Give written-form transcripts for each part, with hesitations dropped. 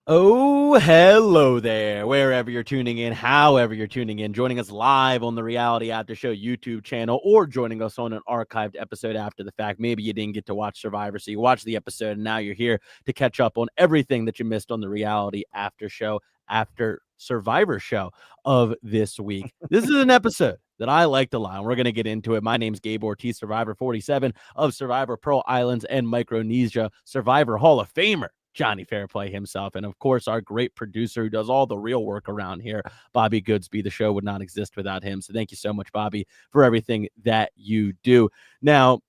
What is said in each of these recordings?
Oh, hello there, wherever you're tuning in, however you're tuning in, joining us live on the Reality After Show YouTube channel or joining us on an archived episode after the fact. Maybe you didn't get to watch Survivor, so you watched the episode and now you're here to catch up on everything that you missed on the Reality After Show after Survivor show of this week. This is an episode that I liked a lot, and we're going to get into it. My name's Gabe Ortis, Survivor 47 of Survivor Pearl Islands and Micronesia, Survivor Hall of Famer Jonny Fairplay himself, and of course our great producer who does all the real work around here, Bobby Goodsby. The show would not exist without him, so thank you so much, Bobby, for everything that you do. Now,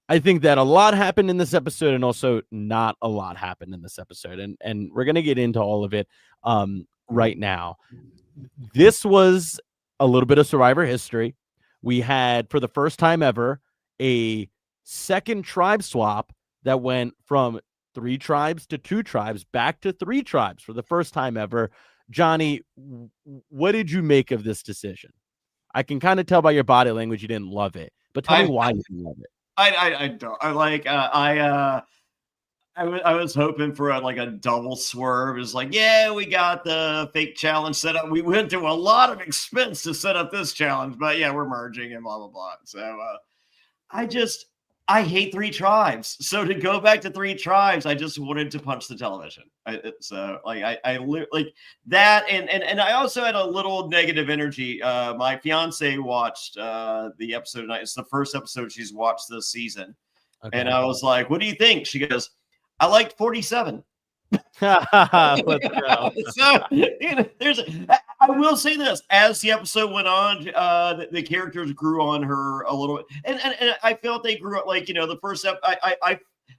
I think that a lot happened in this episode, and also not a lot happened in this episode, and we're gonna get into all of it right now. This was a little bit of Survivor history. We had, for the first time ever, a second tribe swap that went from 3 tribes to 2 tribes, back to 3 tribes for the first time ever. Jonny, what did you make of this decision? I can kind of tell by your body language you didn't love it, but tell me why you didn't love it. I don't. I was hoping for a double swerve. It's like, yeah, we got the fake challenge set up. We went to a lot of expense to set up this challenge, but yeah, we're merging and blah blah blah. So I hate 3 tribes. So to go back to 3 tribes, I just wanted to punch the television. I like that. And I also had a little negative energy. My fiance watched the episode tonight. It's the first episode she's watched this season. Okay. And I was like, what do you think? She goes, I liked 47. Let's go. So I will say this: as the episode went on, the characters grew on her a little bit, and I felt they grew up. Like, the first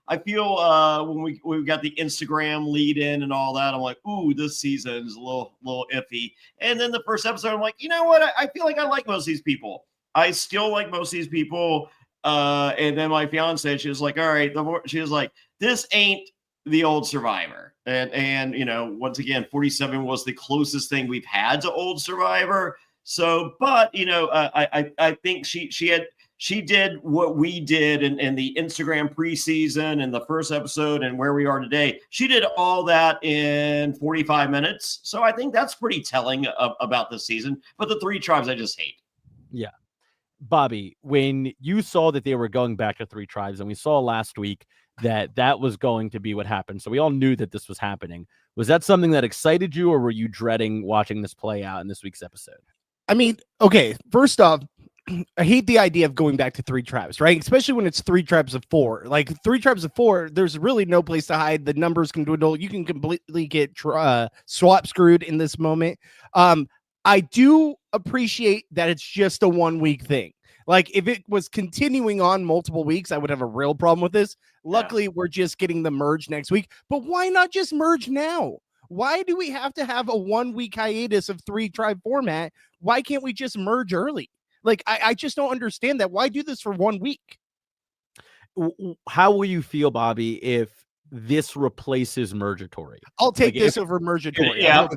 I feel when we got the Instagram lead in and all that, I'm like, ooh, this season is a little iffy. And then the first episode, I'm like, you know what? I feel like I like most of these people. I still like most of these people. And then my fiance, she was like, all right, she was like, this ain't the old Survivor. And once again, 47 was the closest thing we've had to old Survivor. So, but I think she did what we did in the Instagram preseason and the first episode and where we are today. She did all that in 45 minutes. So I think that's pretty telling about this season. But the 3 tribes I just hate. Yeah. Bobby, when you saw that they were going back to 3 tribes, and we saw last week that was going to be what happened, so we all knew that this was happening. Was that something that excited you, or were you dreading watching this play out in this week's episode? I mean, okay, first off, I hate the idea of going back to 3 tribes, right? Especially when it's 3 tribes of 4. Like 3 tribes of 4, there's really no place to hide. The numbers can dwindle. You can completely get swap screwed in this moment. I do appreciate that it's just a 1-week thing. Like, if it was continuing on multiple weeks, I would have a real problem with this. Luckily, we're just getting the merge next week. But why not just merge now? Why do we have to have a 1-week hiatus of 3 tribe format? Why can't we just merge early? Like, I just don't understand that. Why do this for 1 week? How will you feel, Bobby, if this replaces Mergatory? I'll take this over Mergatory. Yeah.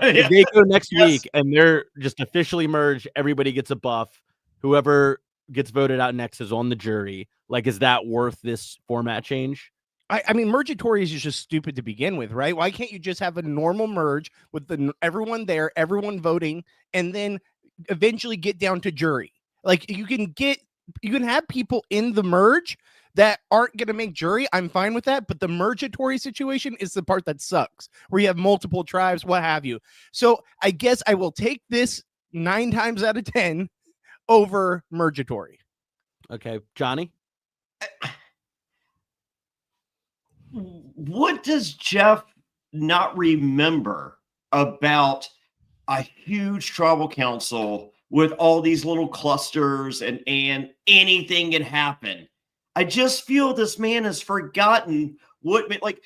If they go next week and they're just officially merged, everybody gets a buff. Whoever gets voted out next is on the jury. Like, is that worth this format change? I mean, Mergatory is just stupid to begin with, right? Why can't you just have a normal merge with everyone there, everyone voting, and then eventually get down to jury? Like, you can have people in the merge that aren't going to make jury. I'm fine with that. But the Mergatory situation is the part that sucks, where you have multiple tribes, what have you. So I guess I will take this 9 times out of 10 over Mergatory. Okay, Jonny? What does Jeff not remember about a huge tribal council with all these little clusters and anything can happen? I just feel this man has forgotten what, like,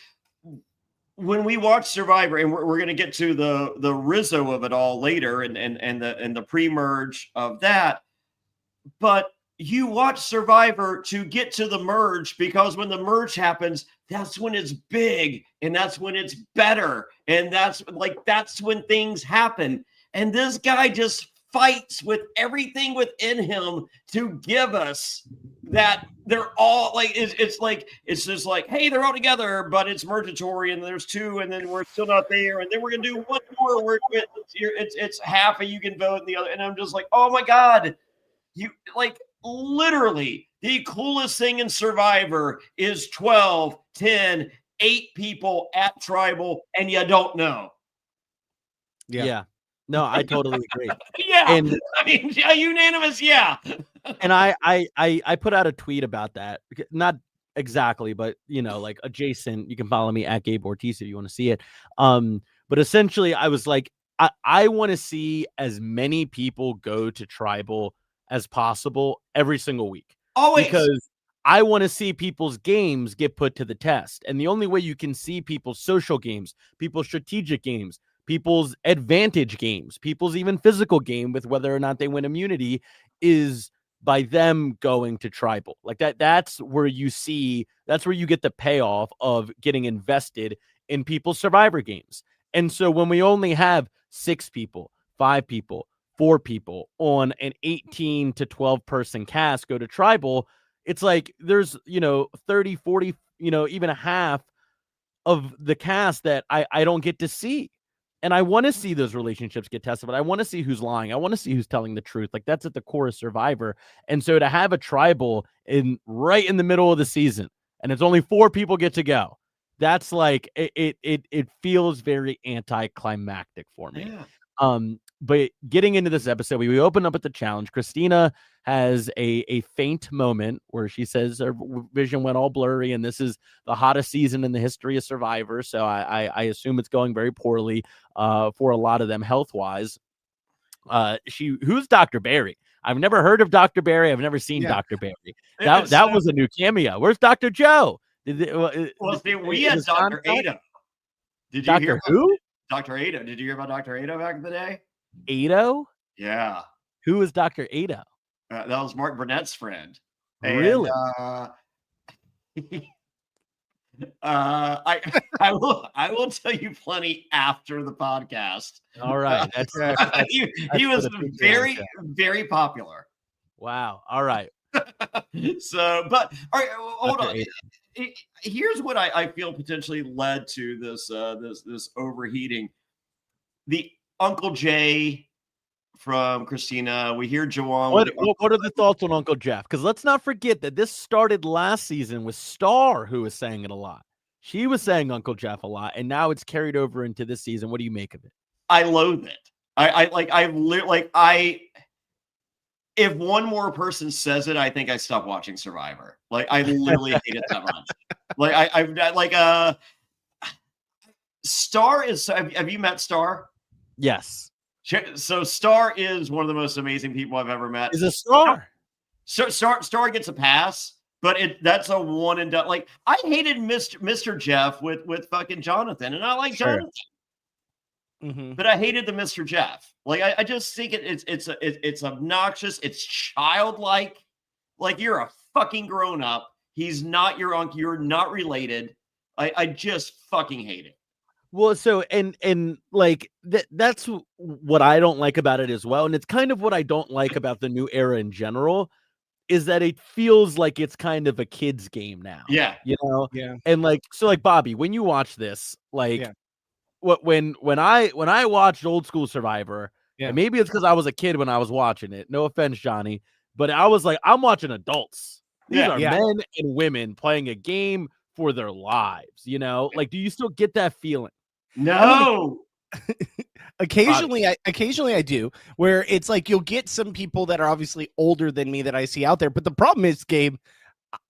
when we watch Survivor, and we're going to get to the Rizzo of it all later and the pre-merge of that. But you watch Survivor to get to the merge, because when the merge happens, that's when it's big and that's when it's better. And that's when things happen. And this guy just fights with everything within him to give us that they're all like, it's just like, hey, they're all together, but it's mergatory, and there's two, and then we're still not there, and then we're gonna do one more. It's half of you can vote, and the other, and I'm just like, oh my god, you like literally the coolest thing in Survivor is 12, 10, 8 people at Tribal, and you don't know. Yeah. No, I totally agree. Yeah, And I mean, yeah, unanimous, yeah. and I put out a tweet about that. Not exactly, but like adjacent. You can follow me at Gabe Ortis if you want to see it. But essentially, I was like, I want to see as many people go to Tribal as possible every single week. Always. Because I want to see people's games get put to the test. And the only way you can see people's social games, people's strategic games, people's advantage games, people's even physical game with whether or not they win immunity is by them going to Tribal. Like that's where you get the payoff of getting invested in people's Survivor games. And so when we only have 6 people, 5 people, 4 people on an 18 to 12 person cast go to Tribal, it's like there's 30, 40, even a half of the cast that I don't get to see. And I want to see those relationships get tested, but I want to see who's lying. I want to see who's telling the truth. Like that's at the core of Survivor. And so to have a Tribal right in the middle of the season, and it's only 4 people get to go, that's like it feels very anticlimactic for me. Yeah. But getting into this episode, we open up at the challenge. Christina has a faint moment where she says her vision went all blurry, and this is the hottest season in the history of Survivor. So I assume it's going very poorly for a lot of them health-wise. Who's Dr. Barry? I've never heard of Dr. Barry. I've never seen Dr. Barry. That was a new cameo. Where's Dr. Joe? We had Dr. Ada. Did you hear who? Dr. Ada. Did you hear about Dr. Ada back in the day? Ado? Yeah. Who is Dr. Ado? That was Mark Burnett's friend. Really? I will tell you plenty after the podcast. All right. He was very, very popular. Wow. All right. So, but all right, hold on. Here's what I feel potentially led to this overheating. The Uncle Jay from Christina. We hear Joanne. What are the thoughts on Uncle Jeff? Because let's not forget that this started last season with Star, who was saying it a lot. She was saying Uncle Jeff a lot, and now it's carried over into this season. What do you make of it? I loathe it. If one more person says it, I think I stop watching Survivor. Like I literally hate it that much. Star is. Have you met Star? Yes. So Star is one of the most amazing people I've ever met. Is a Star. Star gets a pass, but that's a one and done. Like I hated Mr. Jeff with fucking Jonathan, and I like Jonathan. Mm-hmm. But I hated the Mr. Jeff. Like I just think it's obnoxious. It's childlike. Like you're a fucking grown up. He's not your uncle. You're not related. I just fucking hate it. Well, so and like that's what I don't like about it as well, and it's kind of what I don't like about the new era in general, is that it feels like it's kind of a kid's game now. Yeah, yeah. And like Bobby, when you watch this, like when I watched old school Survivor, and maybe it's because I was a kid when I was watching it. No offense, Johnny, but I was like, I'm watching adults. These are men and women playing a game for their lives. Like, do you still get that feeling? No. Occasionally I do, where it's like you'll get some people that are obviously older than me that I see out there. But the problem is, Gabe,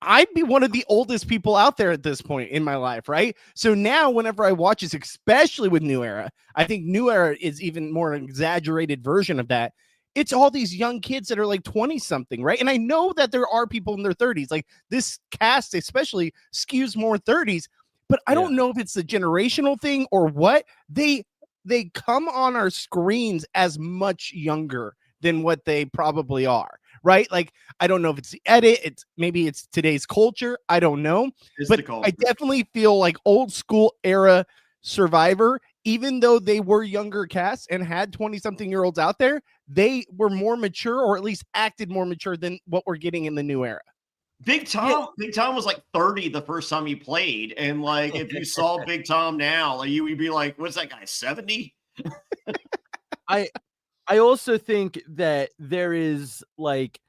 I'd be one of the oldest people out there at this point in my life, right? So now whenever I watch this, especially with New Era, I think New Era is even more an exaggerated version of that. It's all these young kids that are like 20 something, right? And I know that there are people in their 30s. Like this cast especially skews more 30s, but I don't know if it's the generational thing or what. They come on our screens as much younger than what they probably are, right? Like, I don't know if it's the edit, maybe it's today's culture. I don't know. But I definitely feel like old school era Survivor, even though they were younger casts and had 20-something-year-olds out there, they were more mature, or at least acted more mature than what we're getting in the new era. Big Tom was like 30 the first time he played. And like, if you saw Big Tom now, like you would be like, what's that guy, 70? I also think that there is like,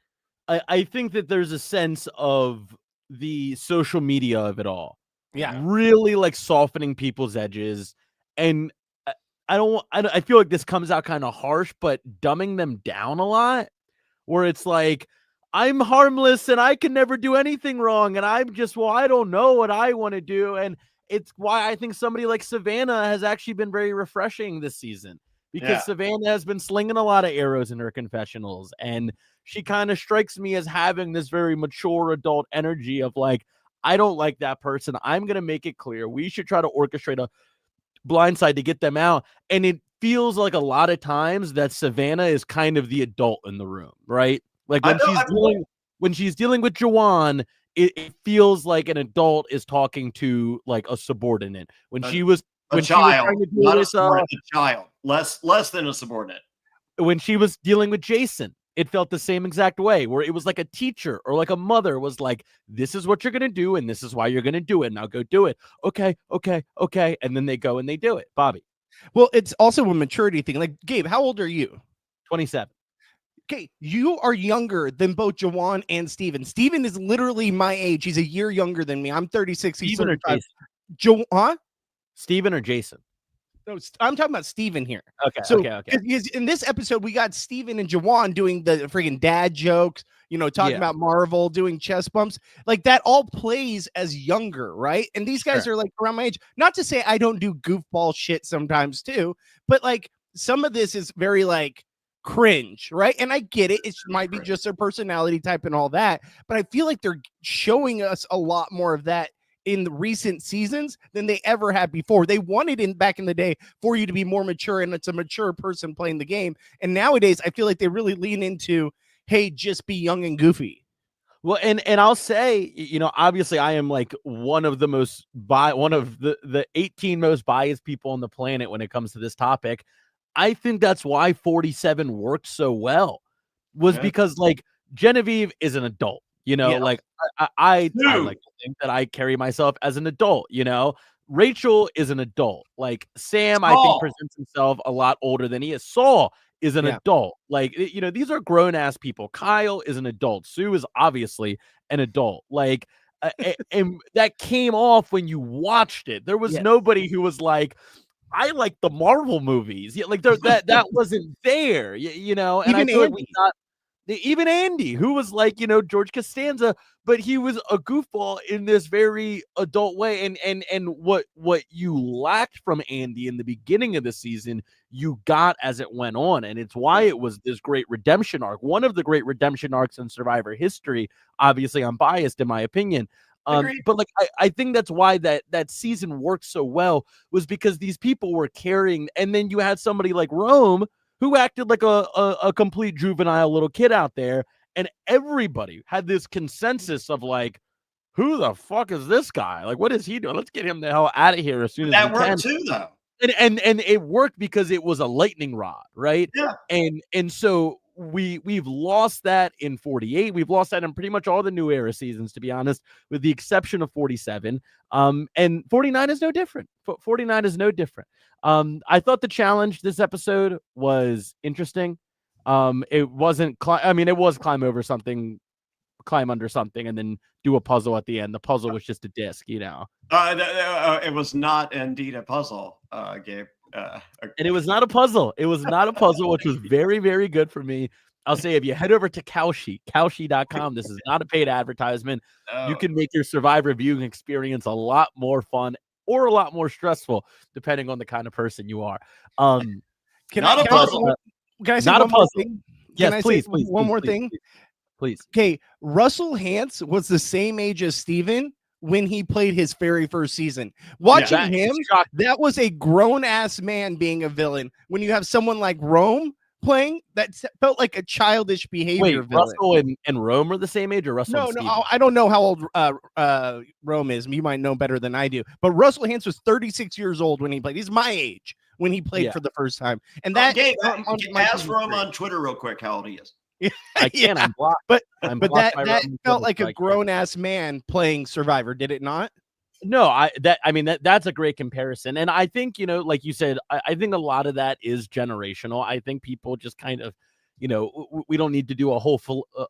I think that there's a sense of the social media of it all. Yeah. Really like softening people's edges. And I feel like this comes out kind of harsh, but dumbing them down a lot, where it's like, I'm harmless and I can never do anything wrong. And I'm just, well, I don't know what I want to do. And it's why I think somebody like Savannah has actually been very refreshing this season, because Savannah has been slinging a lot of arrows in her confessionals. And she kind of strikes me as having this very mature adult energy of like, I don't like that person. I'm going to make it clear. We should try to orchestrate a blindside to get them out. And it feels like a lot of times that Savannah is kind of the adult in the room, right? Like when she's dealing with Jawan, it feels like an adult is talking to like a subordinate. When she was trying to deal not with a child, less than a subordinate. When she was dealing with Jason, it felt the same exact way, where it was like a teacher or like a mother was like, this is what you're going to do. And this is why you're going to do it. Now go do it. Okay. And then they go and they do it. Bobby. Well, it's also a maturity thing. Like, Gabe, how old are you? 27. Okay, you are younger than both Jawan and Steven. Steven is literally my age. He's a year younger than me. I'm 36. He's Steven or 35. Jason? Huh? Steven or Jason? No, I'm talking about Steven here. Okay. Because in this episode, we got Steven and Jawan doing the freaking dad jokes, talking about Marvel, doing chest bumps. Like, that all plays as younger, right? And these guys are like around my age. Not to say I don't do goofball shit sometimes too, but like some of this is very like cringe, right? And I get it. It might be just their personality type and all that, but I feel like they're showing us a lot more of that in the recent seasons than they ever had before. They wanted back in the day for you to be more mature, and it's a mature person playing the game. And nowadays I feel like they really lean into, hey, just be young and goofy. Well, and I'll say, obviously I am like one of the 18 most biased people on the planet when it comes to this topic. I think that's why 47 worked so well, was because like Genevieve is an adult, like I like to think that I carry myself as an adult, Rachel is an adult. Like Sam, I think presents himself a lot older than he is. Saul is an adult. Like, these are grown ass people. Kyle is an adult. Sue is obviously an adult. Like, and that came off when you watched it. There was nobody who was like, I like the Marvel movies. Yeah, like that wasn't there, And even I feel like we got even Andy, who was like, George Costanza, but he was a goofball in this very adult way. And what you lacked from Andy in the beginning of the season, you got as it went on. And it's why it was this great redemption arc, one of the great redemption arcs in Survivor history. Obviously, I'm biased in my opinion. But like I think that's why that season worked so well, was because these people were carrying, and then you had somebody like Rome who acted like a complete juvenile little kid out there, and everybody had this consensus of like, who the fuck is this guy? Like, what is he doing? Let's get him the hell out of here as soon as that we worked can. too, though. And it worked because it was a lightning rod, right? Yeah. And so we've lost that in 48. We've lost that in pretty much all the new era seasons, to be honest, with the exception of 47. And 49 is no different. 49 is no different. I thought the challenge this episode was interesting. It wasn't it was climb over something, climb under something, and then do a puzzle at the end. The puzzle was just a disc, It was not indeed a puzzle, Gabe. And it was not a puzzle. It was not a puzzle, which was very, very good for me. I'll say, if you head over to Cowshy.com, this is not a paid advertisement. You can make your Survivor viewing experience a lot more fun or a lot more stressful, depending on the kind of person you are. Can I say not one a puzzle. Thing? Yes, please. One more thing. Please. Okay, Russell Hantz was the same age as Steven when he played his very first season. Watching him, that was a grown-ass man being a villain. When you have someone like Rome playing, that felt like a childish behavior. Wait, Russell and Rome are the same age, or Russell? No, I don't know how old Rome is. You might know better than I do. But Russell Hantz was 36 years old when he played. He's my age when he played Yeah. for the first time. And that Gabe, on my ask TV for him screen. on Twitter real quick how old he is. I can't. I'm blocked. But I'm but blocked that by Robin felt Twitter, like so I a can't. grown ass man playing Survivor, did it not? No, that's a great comparison. And I think, like you said, I think a lot of that is generational. I think people just kind of, we don't need to do a whole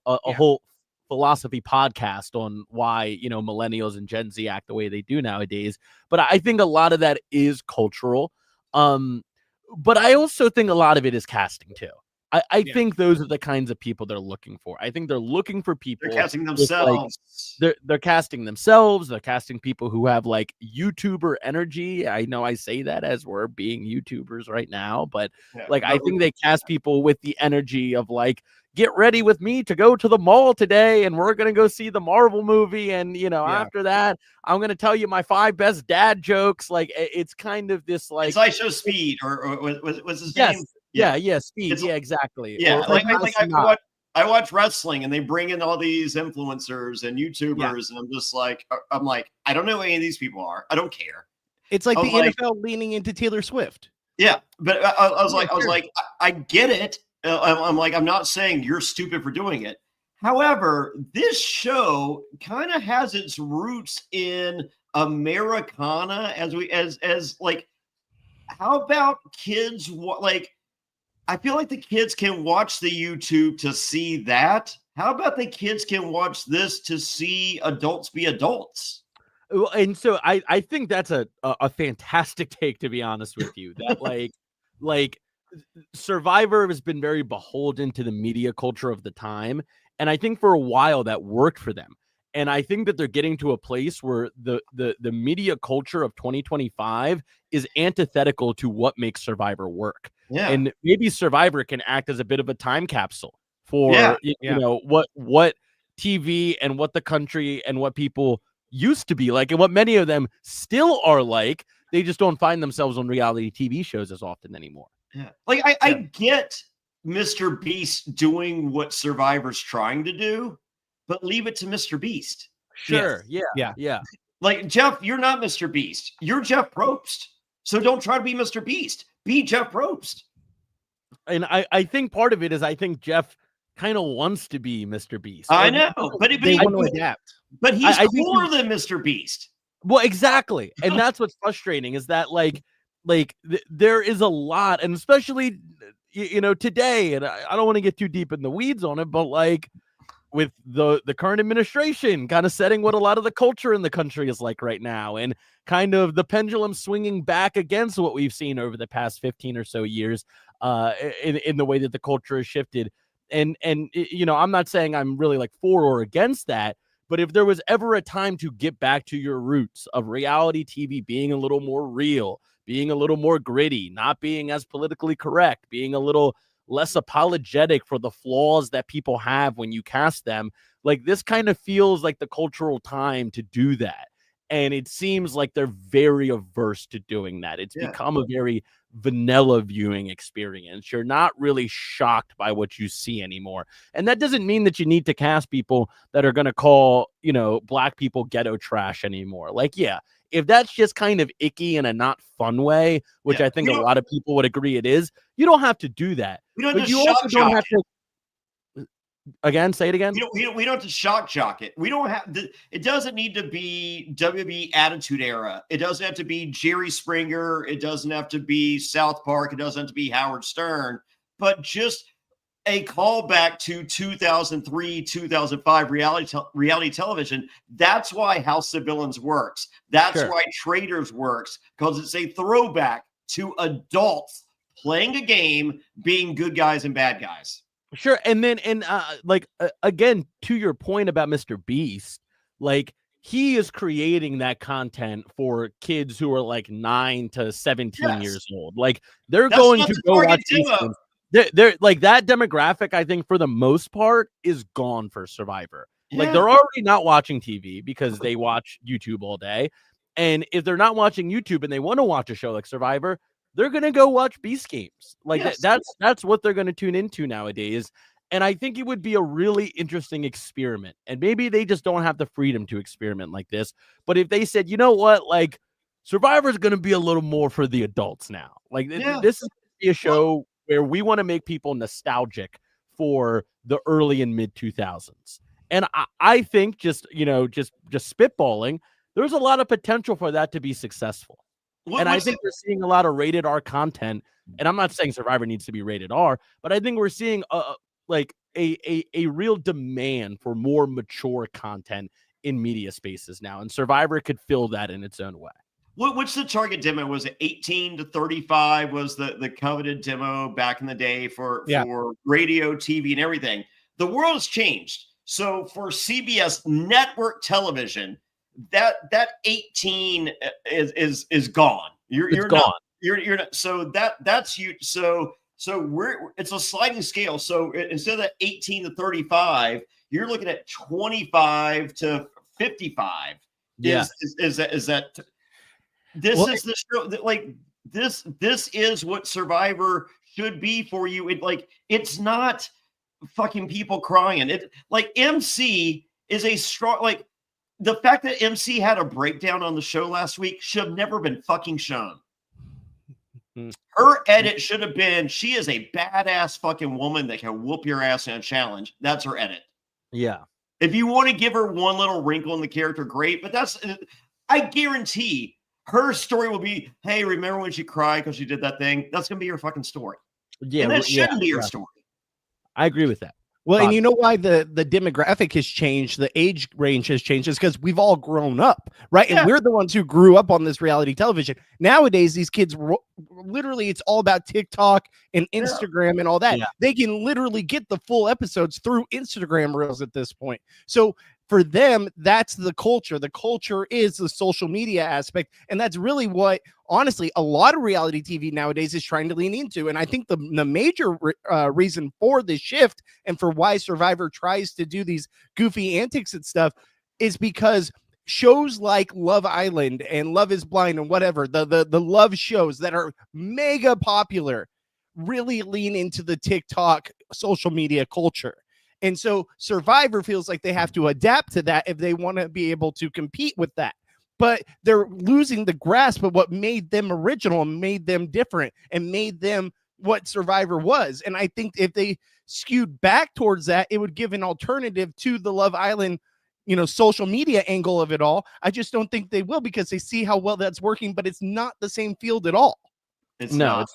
whole philosophy podcast on why, millennials and Gen Z act the way they do nowadays. But I think a lot of that is cultural. But I also think a lot of it is casting too. I think those are the kinds of people they're looking for. I think they're looking for people. They're casting with, themselves. they're casting themselves. They're casting people who have like YouTuber energy. I know I say that as we're being YouTubers right now, but I think they cast people with the energy of like, get ready with me to go to the mall today, and we're gonna go see the Marvel movie. And after that, I'm gonna tell you my 5 best dad jokes. Like it's kind of this like it's Show Speed or was his name? Yeah, Speed. Yeah, exactly. Yeah, Or I watch wrestling and they bring in all these influencers and YouTubers, and I'm just like, I don't know who any of these people are. I don't care. It's like the NFL leaning into Taylor Swift. Yeah, but I was like, I get it. I'm not saying you're stupid for doing it. However, this show kind of has its roots in Americana as like, how about kids I feel like the kids can watch the YouTube to see that. How about the kids can watch this to see adults be adults? Well, and so I think that's a fantastic take, to be honest with you. That like Survivor has been very beholden to the media culture of the time, and I think for a while that worked for them. And I think that they're getting to a place where the media culture of 2025 is antithetical to what makes Survivor work. Yeah. And maybe Survivor can act as a bit of a time capsule for what TV and what the country and what people used to be like, and what many of them still are like. They just don't find themselves on reality TV shows as often anymore. Yeah. Like I get Mr. Beast doing what Survivor's trying to do, but leave it to Mr. Beast. Sure. Yes. Yeah. Like, Jeff, you're not Mr. Beast. You're Jeff Probst. So don't try to be Mr. Beast. Be Jeff Probst. And I think part of it is I think Jeff kind of wants to be Mr. Beast. I know, but they want to adapt. But he's cooler than Mr. Beast. Well, exactly. And that's what's frustrating is that there is a lot, and especially today, and I don't want to get too deep in the weeds on it, but like with the current administration kind of setting what a lot of the culture in the country is like right now, and kind of the pendulum swinging back against what we've seen over the past 15 or so years in the way that the culture has shifted. And I'm not saying I'm really like for or against that, but if there was ever a time to get back to your roots of reality TV being a little more real, being a little more gritty, not being as politically correct, being a little less apologetic for the flaws that people have when you cast them, like this kind of feels like the cultural time to do that. And it seems like they're very averse to doing that. It's become a very vanilla viewing experience. You're not really shocked by what you see anymore. And that doesn't mean that you need to cast people that are going to call, black people ghetto trash anymore. Like, yeah, if that's just kind of icky in a not fun way, which I think a lot of people would agree it is, you don't have to do that. But you also don't have to. Again, say it again. We don't have to shock jock it. We don't have it doesn't need to be WWE Attitude Era. It doesn't have to be Jerry Springer. It doesn't have to be South Park. It doesn't have to be Howard Stern. But just a callback to 2003, 2005 reality television. That's why House of Villains works. That's why Traitors works, because it's a throwback to adults playing a game, being good guys and bad guys. Sure. And then, again, to your point about Mr. Beast, like he is creating that content for kids who are like 9 to 17 years old. Like that's going to go watch these things. They're like that demographic, I think, for the most part, is gone for Survivor. Yeah. Like they're already not watching TV because they watch YouTube all day. And if they're not watching YouTube and they want to watch a show like Survivor, they're going to go watch Beast Games. Like that's what they're going to tune into nowadays. And I think it would be a really interesting experiment. And maybe they just don't have the freedom to experiment like this. But if they said, you know what, like Survivor is going to be a little more for the adults now. Like this is gonna be a show where we want to make people nostalgic for the early and mid 2000s. And I think just spitballing, there's a lot of potential for that to be successul. I think we're seeing a lot of rated R content. And I'm not saying Survivor needs to be rated R, but I think we're seeing a real demand for more mature content in media spaces now. And Survivor could fill that in its own way. What's the target demo? Was it 18 to 35 was the coveted demo back in the day for radio, TV, and everything? The world has changed. So for CBS network television, that 18 is gone. You're gone. You're not. So that's you. So it's a sliding scale. So instead of that 18 to 35, you're looking at 25 to 55. Yeah. Is that this is the show that, like, this is what Survivor should be for you. It's not fucking people crying. It, like, MC is a strong, like, the fact that MC had a breakdown on the show last week should have never been fucking shown. Her edit should have been, she is a badass fucking woman that can whoop your ass in a challenge. That's her edit. Yeah. If you want to give her one little wrinkle in the character, great. But I guarantee her story will be, hey, remember when she cried because she did that thing? That's going to be her fucking story. Yeah. And that shouldn't be her story. I agree with that. Well, and you know why the demographic has changed, the age range has changed, is because we've all grown up, right? Yeah. And we're the ones who grew up on this reality television. Nowadays, these kids, literally, it's all about TikTok and Instagram and all that. Yeah. They can literally get the full episodes through Instagram Reels at this point. So for them, that's the culture. The culture is the social media aspect. And that's really what, honestly, a lot of reality TV nowadays is trying to lean into. And I think the major reason for this shift and for why Survivor tries to do these goofy antics and stuff is because shows like Love Island and Love is Blind and whatever, the love shows that are mega popular really lean into the TikTok social media culture. And so Survivor feels like they have to adapt to that if they want to be able to compete with that. But they're losing the grasp of what made them original and made them different and made them what Survivor was. And I think if they skewed back towards that, it would give an alternative to the Love Island, social media angle of it all. I just don't think they will, because they see how well that's working, but it's not the same field at all. It's not.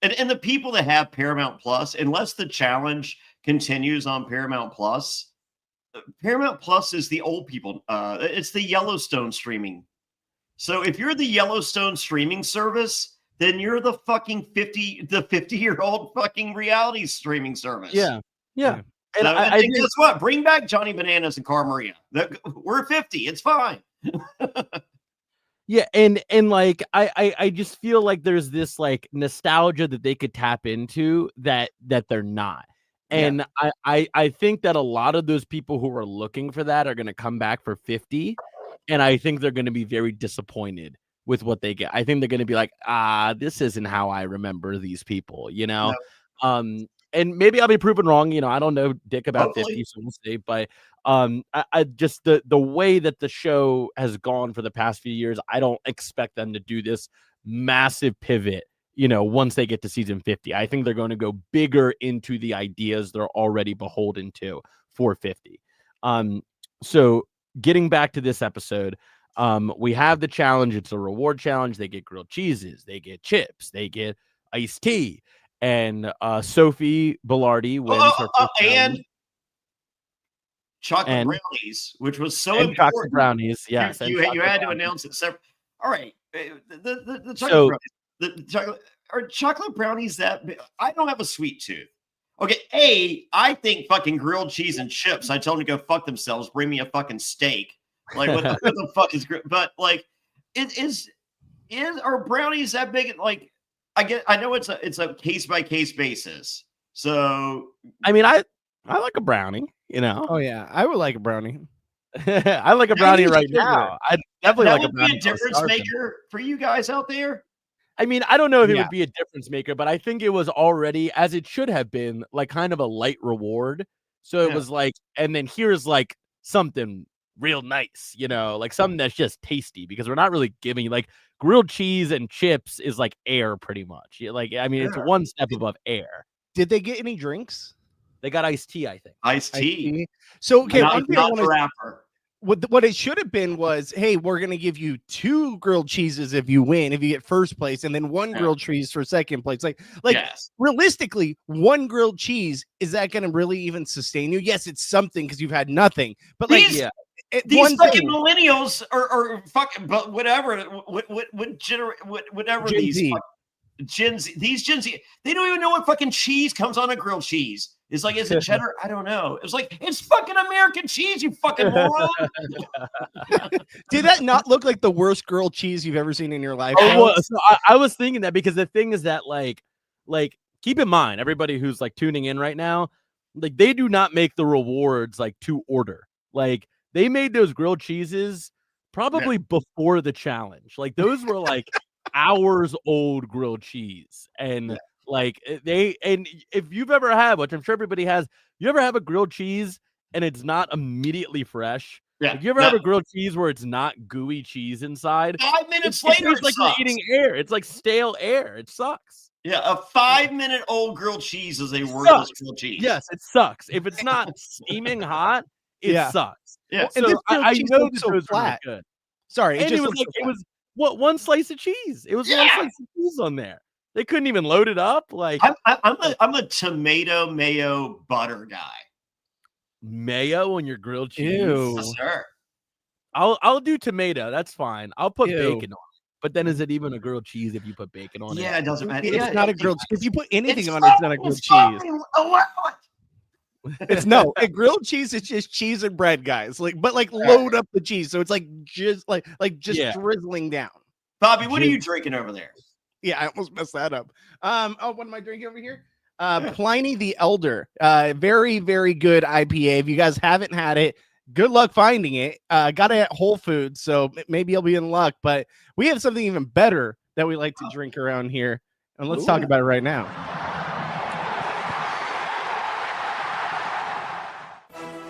And the people that have Paramount Plus, unless the challenge continues on Paramount Plus is the old people. It's the Yellowstone streaming. So if you're the Yellowstone streaming service, then you're the fucking 50-year-old fucking reality streaming service. Yeah. And so I think guess what? Bring back Johnny Bananas and Cara Maria. We're 50. It's fine. Yeah, and like I just feel like there's this like nostalgia that they could tap into that they're not. And I think that a lot of those people who are looking for that are going to come back for 50. And I think they're going to be very disappointed with what they get. I think they're going to be like, this isn't how I remember these people, No. And maybe I'll be proven wrong. I don't know dick about 50, so we'll see. But I just the way that the show has gone for the past few years, I don't expect them to do this massive pivot. Once they get to season 50, I think they're going to go bigger into the ideas they're already beholden to for 50. So getting back to this episode, we have the challenge. It's a reward challenge. They get grilled cheeses, they get chips, they get iced tea. And Sophie Bellardi wins her first and chocolate brownies, which was so important. Chocolate brownies, yes. You had to announce it separate. All right, the chocolate brownies. Are chocolate brownies that big? I don't have a sweet tooth. Okay, I think fucking grilled cheese and chips. I tell them to go fuck themselves. Bring me a fucking steak. Like what the fuck is? But like, are brownies that big? Like. I know it's a case by case basis. So I mean, I like a brownie, Oh yeah, I would like a brownie. I like a brownie right now. I definitely like a brownie. Be a difference maker for you guys out there. I mean, I don't know if it would be a difference maker, but I think it was already, as it should have been, like kind of a light reward. So it was like, and then here's like something real nice, like something that's just tasty, because we're not really giving, like, grilled cheese and chips is like air pretty much. Like, I mean, it's one step above air. Did they get any drinks? They got iced tea, I think. Iced tea. So, okay, not, one thing not I want the wrapper. what it should have been was, hey, we're going to give you 2 grilled cheeses if you win, if you get first place, and then 1 grilled cheese for second place. Like Yes. realistically, 1 grilled cheese, is that going to really even sustain you? Yes, it's something because you've had nothing. But like, these fucking millennials or fucking, but whatever, whatever Gen these Z. Gen Z, they don't even know what fucking cheese comes on a grilled cheese. It's like, is it cheddar? I don't know. It's like, it's fucking American cheese, you fucking moron. Did that not look like the worst grilled cheese you've ever seen in your life? Oh, well, so I was thinking that because the thing is that like keep in mind, everybody who's like tuning in right now, like they do not make the rewards like to order. Like they made those grilled cheeses probably before the challenge. Like those were like hours old grilled cheese. And like and if you've ever had, which I'm sure everybody has, you ever have a grilled cheese and it's not immediately fresh? Yeah. Like, you ever have a grilled cheese where it's not gooey cheese inside? 5 minutes later, it's like you're eating air. It's like stale air. It sucks. Yeah, a 5-minute old grilled cheese is a worthless grilled cheese. Yes, it sucks. If it's not steaming hot, it sucks. Yeah, and so I know that so those flat. are good. Sorry, And it was like it was what, 1 slice of cheese. It was 1 slice of cheese on there. They couldn't even load it up. Like I'm a tomato mayo butter guy. Mayo on your grilled cheese. Ew. Yes, sir. I'll do tomato. That's fine. I'll put Ew. bacon on it. But then is it even a grilled cheese if you put bacon on it? Yeah, it doesn't matter. It's not a grilled cheese. If you put anything on it, it's not a grilled cheese. It's no, a grilled cheese is just cheese and bread, guys. Like, but like load up the cheese, so it's like just drizzling down. Bobby, what are you drinking over there? Yeah, I almost messed that up. Oh, what am I drinking over here? Pliny the Elder. Very, very good IPA. If you guys haven't had it, good luck finding it. Got it at Whole Foods, so maybe you'll be in luck. But we have something even better that we like to drink around here, and let's talk about it right now.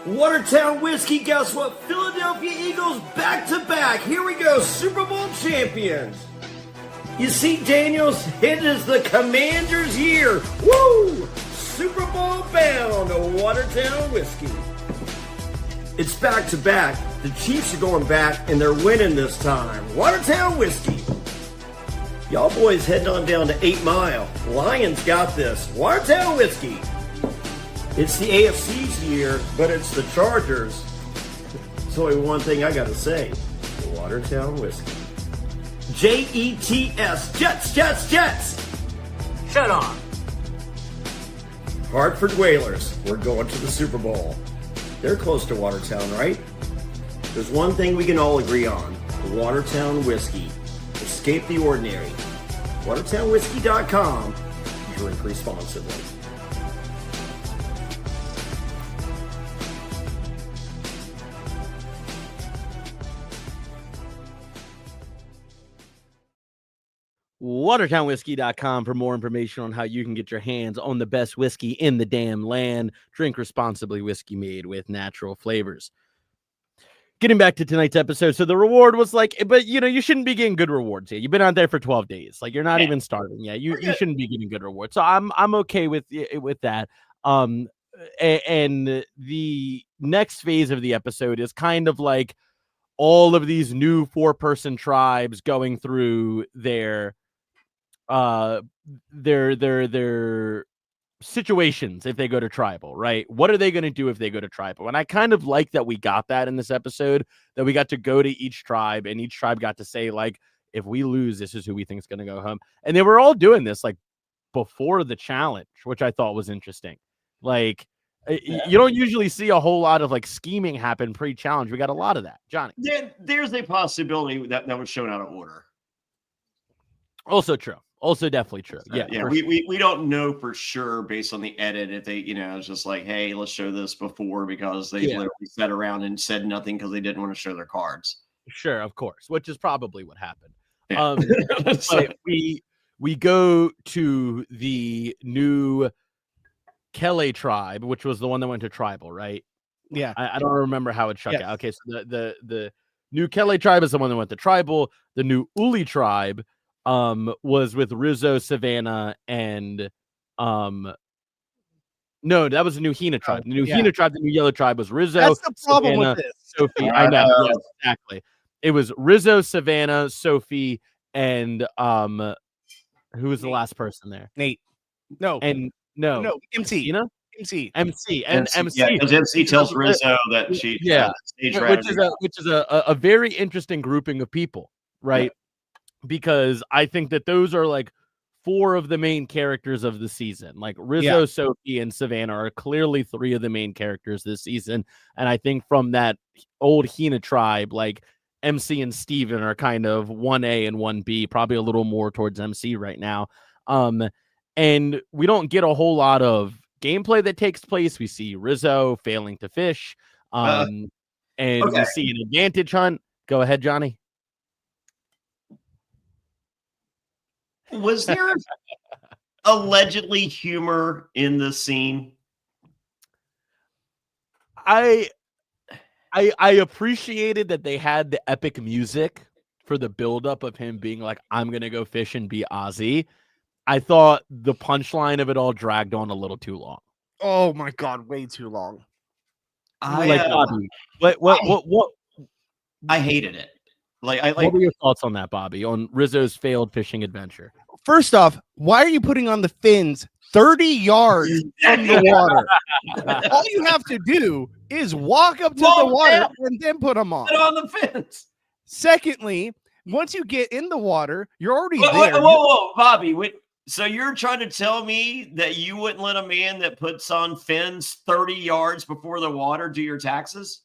Watertown Whiskey, guess what? Philadelphia Eagles back-to-back. Here we go, Super Bowl champions. You see, Daniels, it is the Commanders' year. Woo! Super Bowl bound, Watertown Whiskey. It's back-to-back. The Chiefs are going back, and they're winning this time. Watertown Whiskey. Y'all boys heading on down to 8 Mile. Lions got this. Watertown Whiskey. It's the AFC's year, but it's the Chargers. There's only one thing I gotta say. Watertown Whiskey. Jets, Jets. Shut on. Hartford Whalers, we're going to the Super Bowl. They're close to Watertown, right? There's one thing we can all agree on. Watertown Whiskey. Escape the ordinary. WatertownWhiskey.com. Drink responsibly. WatertownWhiskey.com for more information on how you can get your hands on the best whiskey in the damn land. Drink responsibly, whiskey made with natural flavors. Getting back to tonight's episode. So the reward was like, but you shouldn't be getting good rewards here. You've been out there for 12 days. Like you're not even starting yet. You shouldn't be getting good rewards. So I'm okay with that. And the next phase of the episode is kind of like all of these new 4-person tribes going through their situations if they go to tribal, right? What are they going to do if they go to tribal? And I kind of like that we got that in this episode, that we got to go to each tribe and each tribe got to say, like, if we lose, this is who we think is going to go home. And they were all doing this like before the challenge, which I thought was interesting. Like, you don't usually see a whole lot of like scheming happen pre-challenge. We got a lot of that, Johnny. There's a possibility that was shown out of order. Also true. Also definitely true. Yeah. Yeah. We don't know for sure based on the edit if they, it's just like, hey, let's show this before, because they literally sat around and said nothing because they didn't want to show their cards. Sure, of course, which is probably what happened. Yeah. But we go to the new Kelly tribe, which was the one that went to tribal, right? Yeah. I don't remember how it shook out. Okay, so the New Kelly tribe is the one that went to tribal. The new Uli tribe was with Rizzo, Savannah, and no, that was the new Hina tribe. The new Hina tribe, the new Yellow tribe was Rizzo. That's the problem Savannah, with this. Sophie. I know. Yes, exactly. It was Rizzo, Savannah, Sophie, and who was the last person there? Nate. No, MC. Tina? MC. Yeah, because MC tells Rizzo that she which is a very interesting grouping of people, right? Because I think that those are like 4 of the main characters of the season. Like Rizzo, Sophie, and Savannah are clearly 3 of the main characters this season. And I think from that old Hina tribe, like MC and Steven are kind of 1A and 1B, probably a little more towards MC right now. And we don't get a whole lot of gameplay that takes place. We see Rizzo failing to fish. And we see an advantage hunt. Go ahead, Johnny. Was there allegedly humor in the scene? I appreciated that they had the epic music for the buildup of him being like, I'm going to go fish and be Ozzy. I thought the punchline of it all dragged on a little too long. Oh my God, way too long. Bobby, what? I hated it. What were your thoughts on that, Bobby, on Rizzo's failed fishing adventure? First off, why are you putting on the fins 30 yards from the water? All you have to do is walk up to the water and then put them on. Put on the fins. Secondly, once you get in the water, you're already there. Whoa, Bobby. So you're trying to tell me that you wouldn't let a man that puts on fins 30 yards before the water do your taxes?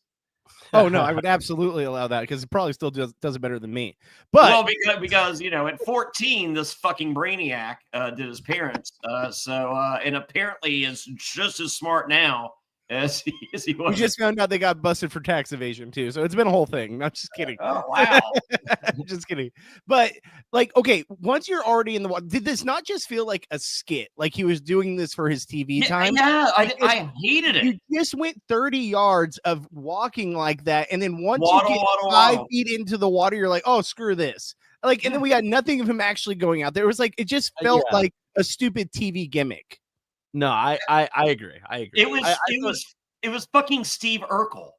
Oh no, I would absolutely allow that because it probably still does it better than me. But because at 14, this fucking brainiac did his parents. And apparently is just as smart now as he was. We just found out they got busted for tax evasion too, so it's been a whole thing. I'm just kidding. Oh wow, just kidding. But okay, once you're already in the water, did this not just feel like a skit? Like he was doing this for his TV time? Yeah, I hated it. You just went 30 yards of walking like that, and then once you get 5 feet into the water, you're like, oh, screw this. And then we got nothing of him actually going out there. It was like it just felt like a stupid TV gimmick. No, I agree. It was fucking Steve Urkel.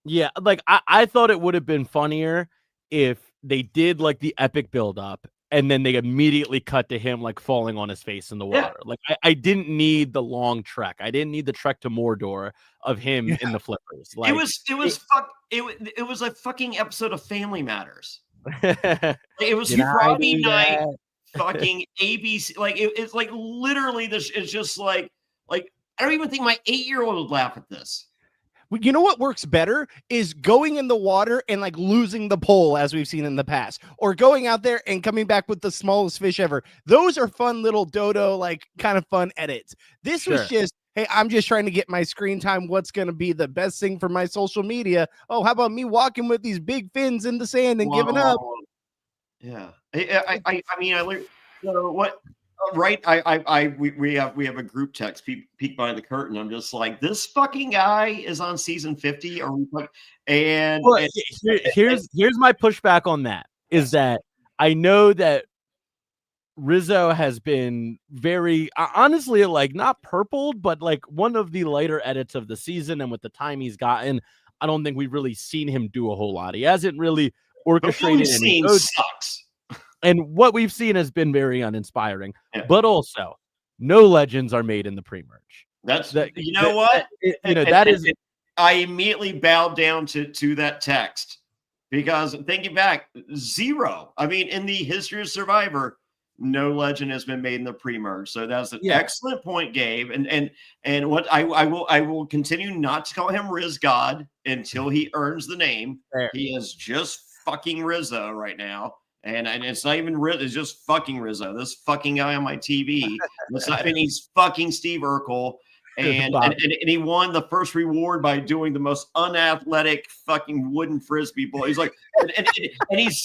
Yeah, I thought it would have been funnier if they did like the epic build up and then they immediately cut to him like falling on his face in the water. Like I didn't need the long trek. I didn't need the trek to Mordor of him in the flippers. Like it was a fucking episode of Family Matters. It was Friday night. Fucking ABC, it's like literally this. It's just like I don't even think my 8-year-old would laugh at this. You know what works better is going in the water and like losing the pole as we've seen in the past, or going out there and coming back with the smallest fish ever. Those are fun little dodo kind of fun edits. This was just, hey, I'm just trying to get my screen time. What's going to be the best thing for my social media? Oh, how about me walking with these big fins in the sand and giving up? Yeah, I mean, what? Right? We have a group text. Peek behind the curtain. I'm just like, this fucking guy is on season 50. Here's my pushback on that. Is that I know that Rizzo has been very honestly not purpled, but one of the lighter edits of the season, and with the time he's gotten, I don't think we've really seen him do a whole lot. He hasn't really orchestrated any sucks. And what we've seen has been very uninspiring. But also, no legends are made in the pre-merge. I immediately bowed down to that text because thinking back, 0. I mean, in the history of Survivor, no legend has been made in the pre-merge. So that's an excellent point, Gabe. And what I will continue not to call him Riz God until he earns the name. Fair. He is just fucking Rizzo right now. And it's not even Rizzo, it's just fucking Rizzo. This fucking guy on my TV. He's fucking Steve Urkel. And he won the first reward by doing the most unathletic fucking wooden frisbee ball. He's like, and he's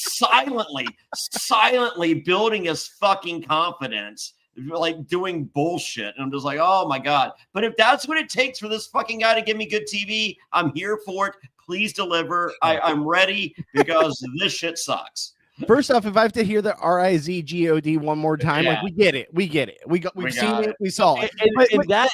silently building his fucking confidence, doing bullshit. And I'm just like, oh my God. But if that's what it takes for this fucking guy to give me good TV, I'm here for it. Please deliver. I'm ready because this shit sucks. First off, if I have to hear the RIZGOD one more time, Yeah. like we get it. We've seen it. We saw it. And that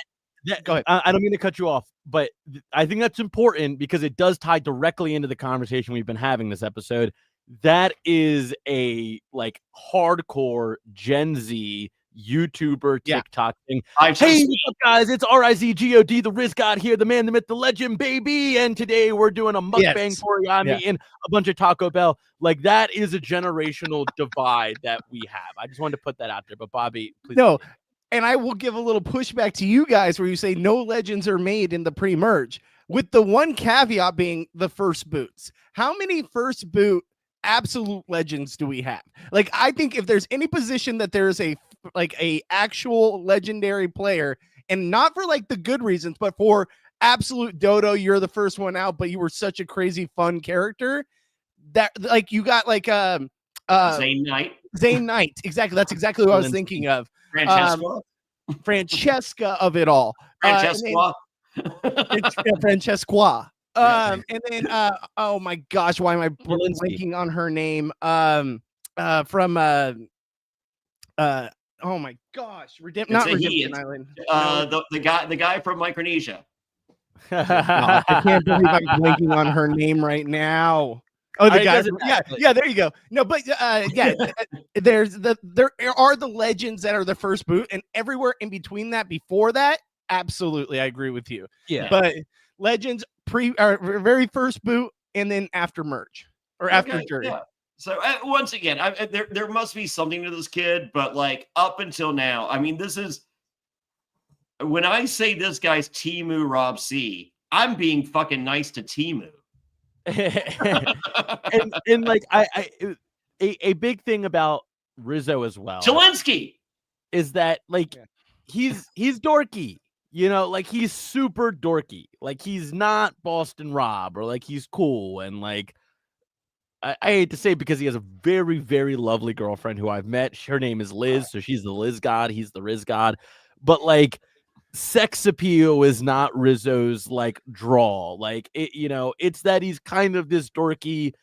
go ahead. I don't mean to cut you off, but I think that's important because it does tie directly into the conversation we've been having this episode. That is a like hardcore Gen Z YouTuber TikTok thing. Hey, what's up, guys? It's RIZGOD, the Riz God here, the man, the myth, the legend, baby. And today we're doing a mukbang for you. I'm eating a bunch of Taco Bell. Like, that is a generational divide that we have. I just wanted to put that out there. But Bobby, please. No, and I will give a little pushback to you guys where you say no legends are made in the pre-merge, with the one caveat being the first boots. How many first boot absolute legends do we have? Like, I think if there's any position that there's a actual legendary player, and not for like the good reasons, but for absolute dodo, you're the first one out, but you were such a crazy fun character that like you got like Zane Knight. Exactly. That's exactly what I was thinking of. Francesca of it all. Francesca. And then oh my gosh, why am I blanking on her name? Oh my gosh, Redemption Island. The guy from Micronesia. I can't believe I'm blanking on her name right now. Oh, the guy. Yeah, there you go. No, but there are the legends that are the first boot, and everywhere in between that, before that, absolutely, I agree with you. Yeah, but legends very first boot, and then after merge or after journey. Yeah. So once again, there must be something to this kid, but like up until now, I mean, this is when I say this guy's Timu Rob C, I'm being fucking nice to Timu. and like a big thing about Rizzo as well, Jelinski, is that like he's dorky, you know, like he's super dorky, like he's not Boston Rob, or like he's cool, and like I hate to say it because he has a very, very lovely girlfriend who I've met. Her name is Liz, so she's the Liz God, he's the Riz God, but like sex appeal is not Rizzo's like draw. Like it, you know, it's that he's kind of this dorky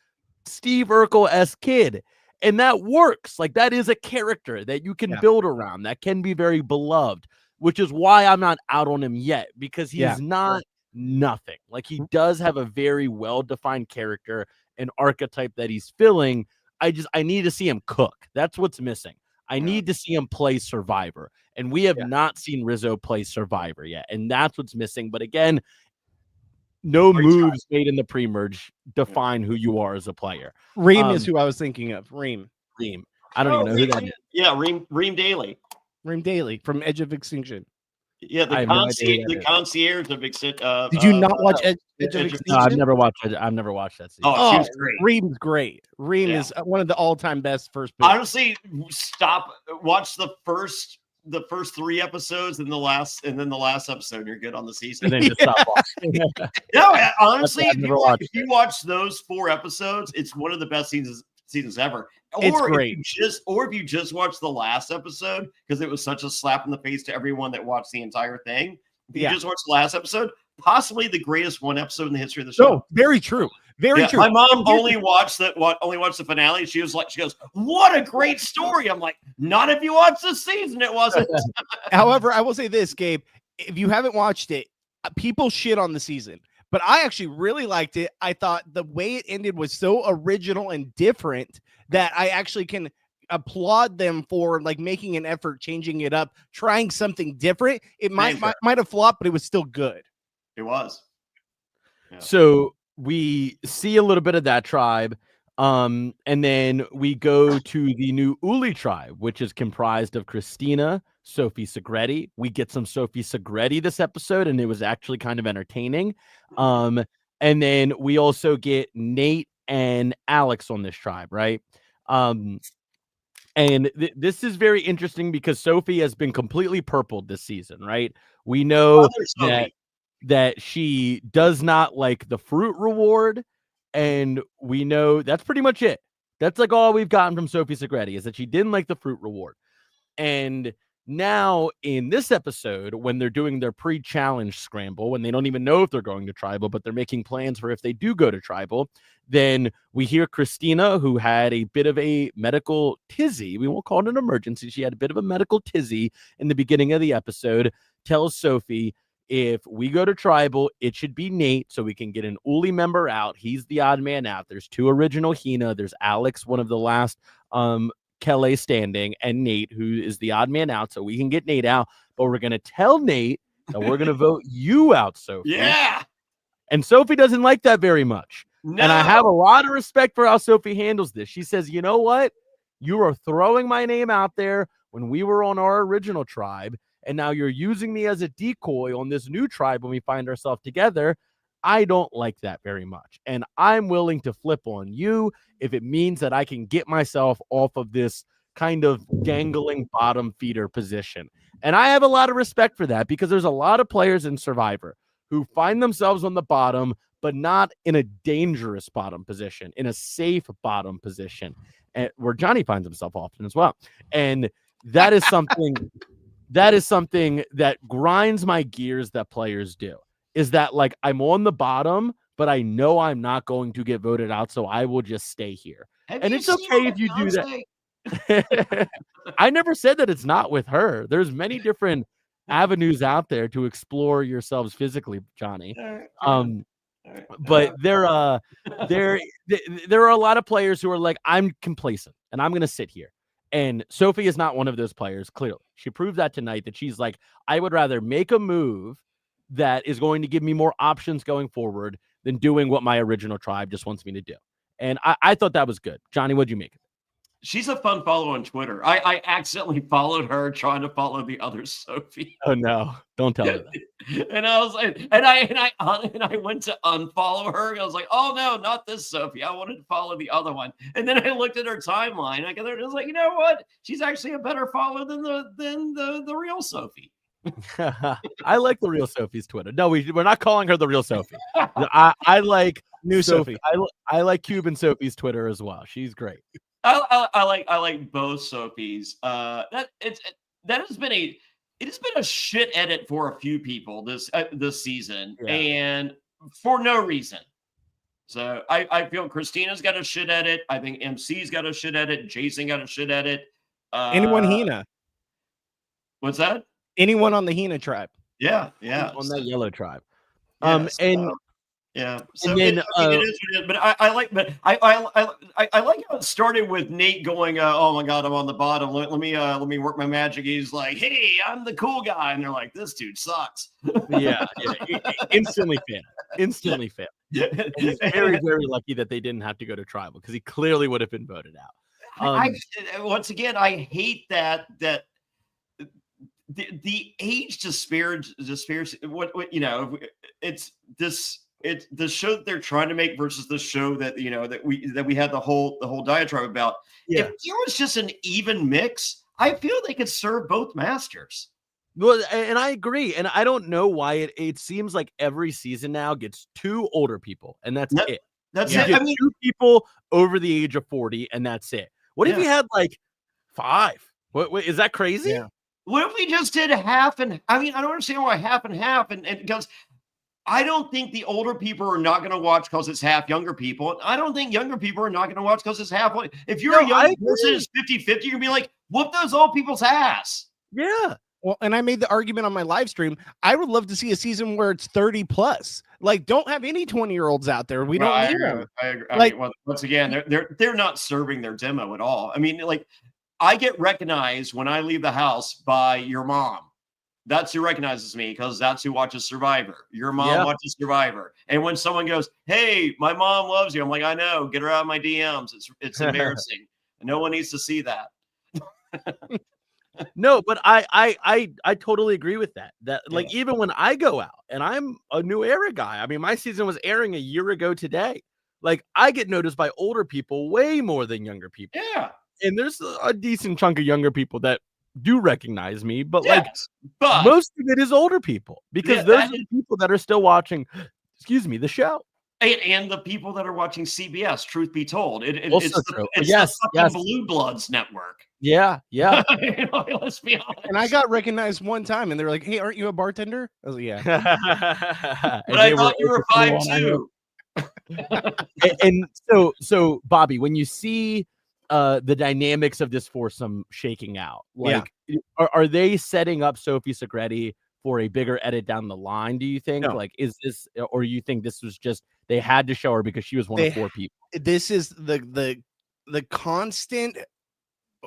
Steve Urkel-esque kid, and that works. Like that is a character that you can build around, that can be very beloved, which is why I'm not out on him yet, because he's not nothing. Like he does have a very well-defined character, an archetype that he's filling. I need to see him cook. That's what's missing. I need to see him play Survivor, and we have not seen Rizzo play Survivor yet, and that's what's missing. But again, no moves made in the pre-merge define who you are as a player. Reem is who I was thinking of. Reem. I don't even know who that is. Yeah, Reem Daly. Reem Daly from Edge of Extinction. Yeah, the concierge of Extinction. Did you not watch Edge of Extinction? No, I've never watched it. I've never watched that season. Oh, she was great. Reem's great. Reem is one of the all-time best first boots. Honestly, watch the first 3 episodes and the last episode, and you're good on the season. And then just stop watching. No, honestly, if you watch those 4 episodes, it's one of the best seasons ever. It's great. If you just watch the last episode, because it was such a slap in the face to everyone that watched the entire thing. If you just watch the last episode, possibly the greatest one episode in the history of the show. No, very true. Very true. My mom only watched the finale. She goes, "What a great story!" I'm like, "Not if you watch this season, it wasn't." However, I will say this, Gabe: if you haven't watched it, people shit on the season, but I actually really liked it. I thought the way it ended was so original and different that I actually can applaud them for like making an effort, changing it up, trying something different. It might have flopped, but it was still good. It was. Yeah. So we see a little bit of that tribe, and then we go to the new Uli tribe, which is comprised of Christina, Sophie Segretti. We get some Sophie Segretti this episode, and it was actually kind of entertaining. And then we also get Nate and Alex on this tribe, right? And this is very interesting because Sophie has been completely purpled this season, right? We know that she does not like the fruit reward, and we know that's pretty much it. That's like all we've gotten from Sophie Segretti, is that she didn't like the fruit reward. And Now, in this episode, when they're doing their pre-challenge scramble, when they don't even know if they're going to tribal, but they're making plans for if they do go to tribal, then we hear Christina, who had a bit of a medical tizzy. We won't call it an emergency. She had a bit of a medical tizzy in the beginning of the episode, tells Sophie, if we go to tribal, it should be Nate so we can get an Uli member out. He's the odd man out. There's 2 original Hina. There's Alex, one of the last Kelly standing, and Nate, who is the odd man out, so we can get Nate out. But we're going to tell Nate that we're going to vote you out, Sophie. Yeah. And Sophie doesn't like that very much. No. And I have a lot of respect for how Sophie handles this. She says, you know what? You are throwing my name out there when we were on our original tribe, and now you're using me as a decoy on this new tribe when we find ourselves together. I don't like that very much. And I'm willing to flip on you if it means that I can get myself off of this kind of dangling bottom feeder position. And I have a lot of respect for that because there's a lot of players in Survivor who find themselves on the bottom, but not in a dangerous bottom position, in a safe bottom position, where Johnny finds himself often as well. And that is something that grinds my gears that players do. Is that like I'm on the bottom, but I know I'm not going to get voted out, so I will just stay here. And it's okay if you do that. I never said that it's not with her. There's many different avenues out there to explore yourselves physically, Johnny. But there are a lot of players who are like, I'm complacent and I'm going to sit here. And Sophie is not one of those players, clearly. She proved that tonight, that she's like, I would rather make a move that is going to give me more options going forward than doing what my original tribe just wants me to do. And I thought that was good. Johnny, what'd you make of it? She's a fun follow on Twitter. I accidentally followed her trying to follow the other Sophie. Oh no, don't tell her that. And I was like, and I went to unfollow her. I was like, oh no, not this Sophie. I wanted to follow the other one. And then I looked at her timeline. I was like, you know what? She's actually a better follower than the real Sophie. I like the real Sophie's Twitter. No, we're not calling her the real Sophie. I like new Sophie. I like Cuban Sophie's Twitter as well. She's great. I like both Sophies. It has been a shit edit for a few people this season, and for no reason. So I feel Christina's got a shit edit. I think MC's got a shit edit. Jason got a shit edit. Anyone Hina? What's that? Anyone on the Hina tribe? Yeah. On that yellow tribe. Yeah. So and then, it is what it is. But I like how it started with Nate going, "Oh my God, I'm on the bottom. Let me work my magic." He's like, "Hey, I'm the cool guy," and they're like, "This dude sucks." Yeah. Instantly failed. And he's very, very lucky that they didn't have to go to tribal because he clearly would have been voted out. Once again, I hate that the age disparity. What it's this. It's the show that they're trying to make versus the show that that we had the whole diatribe about. Yeah. If it was just an even mix, I feel they could serve both masters. Well, and I agree. And I don't know why it seems like every season now gets 2 older people, and that's it. That's you it. get 2 people over the age of 40, and that's it. What if you had like 5? What is that crazy? Yeah. What if we just did half and I don't understand why half and half and because I don't think the older people are not going to watch because it's half younger people. I don't think younger people are not going to watch because it's half. If you're a young person, it's 50-50. You're going to be like, whoop those old people's ass. Yeah. Well, and I made the argument on my live stream. I would love to see a season where it's 30 plus. Like, don't have any 20-year-olds out there. We don't need them. I agree. Once again, they're not serving their demo at all. I mean, like, I get recognized when I leave the house by your mom. That's who recognizes me because that's who watches Survivor. Your mom watches Survivor. And when someone goes, "Hey, my mom loves you," I'm like, "I know. Get her out of my DMs. It's embarrassing. No one needs to see that." No, but I totally agree with that. Like even when I go out and I'm a new era guy, I mean, my season was airing a year ago today. Like I get noticed by older people way more than younger people. Yeah. And there's a decent chunk of younger people that do recognize me, but but most of it is older people because those are the people that are still watching, the show. And the people that are watching CBS, truth be told, it's Also the, true. it's Yes, the fucking yes. Blue Bloods network. Yeah. You know, let's be honest. And I got recognized one time, and they were like, "Hey, aren't you a bartender?" I was like, "Yeah." But I thought you were 5'2". And so Bobby, when you see the dynamics of this foursome shaking out, like are they setting up Sophie Segretti for a bigger edit down the line, do you think? No. Like, is this, or you think this was just they had to show her because she was one of 4 people? This is the constant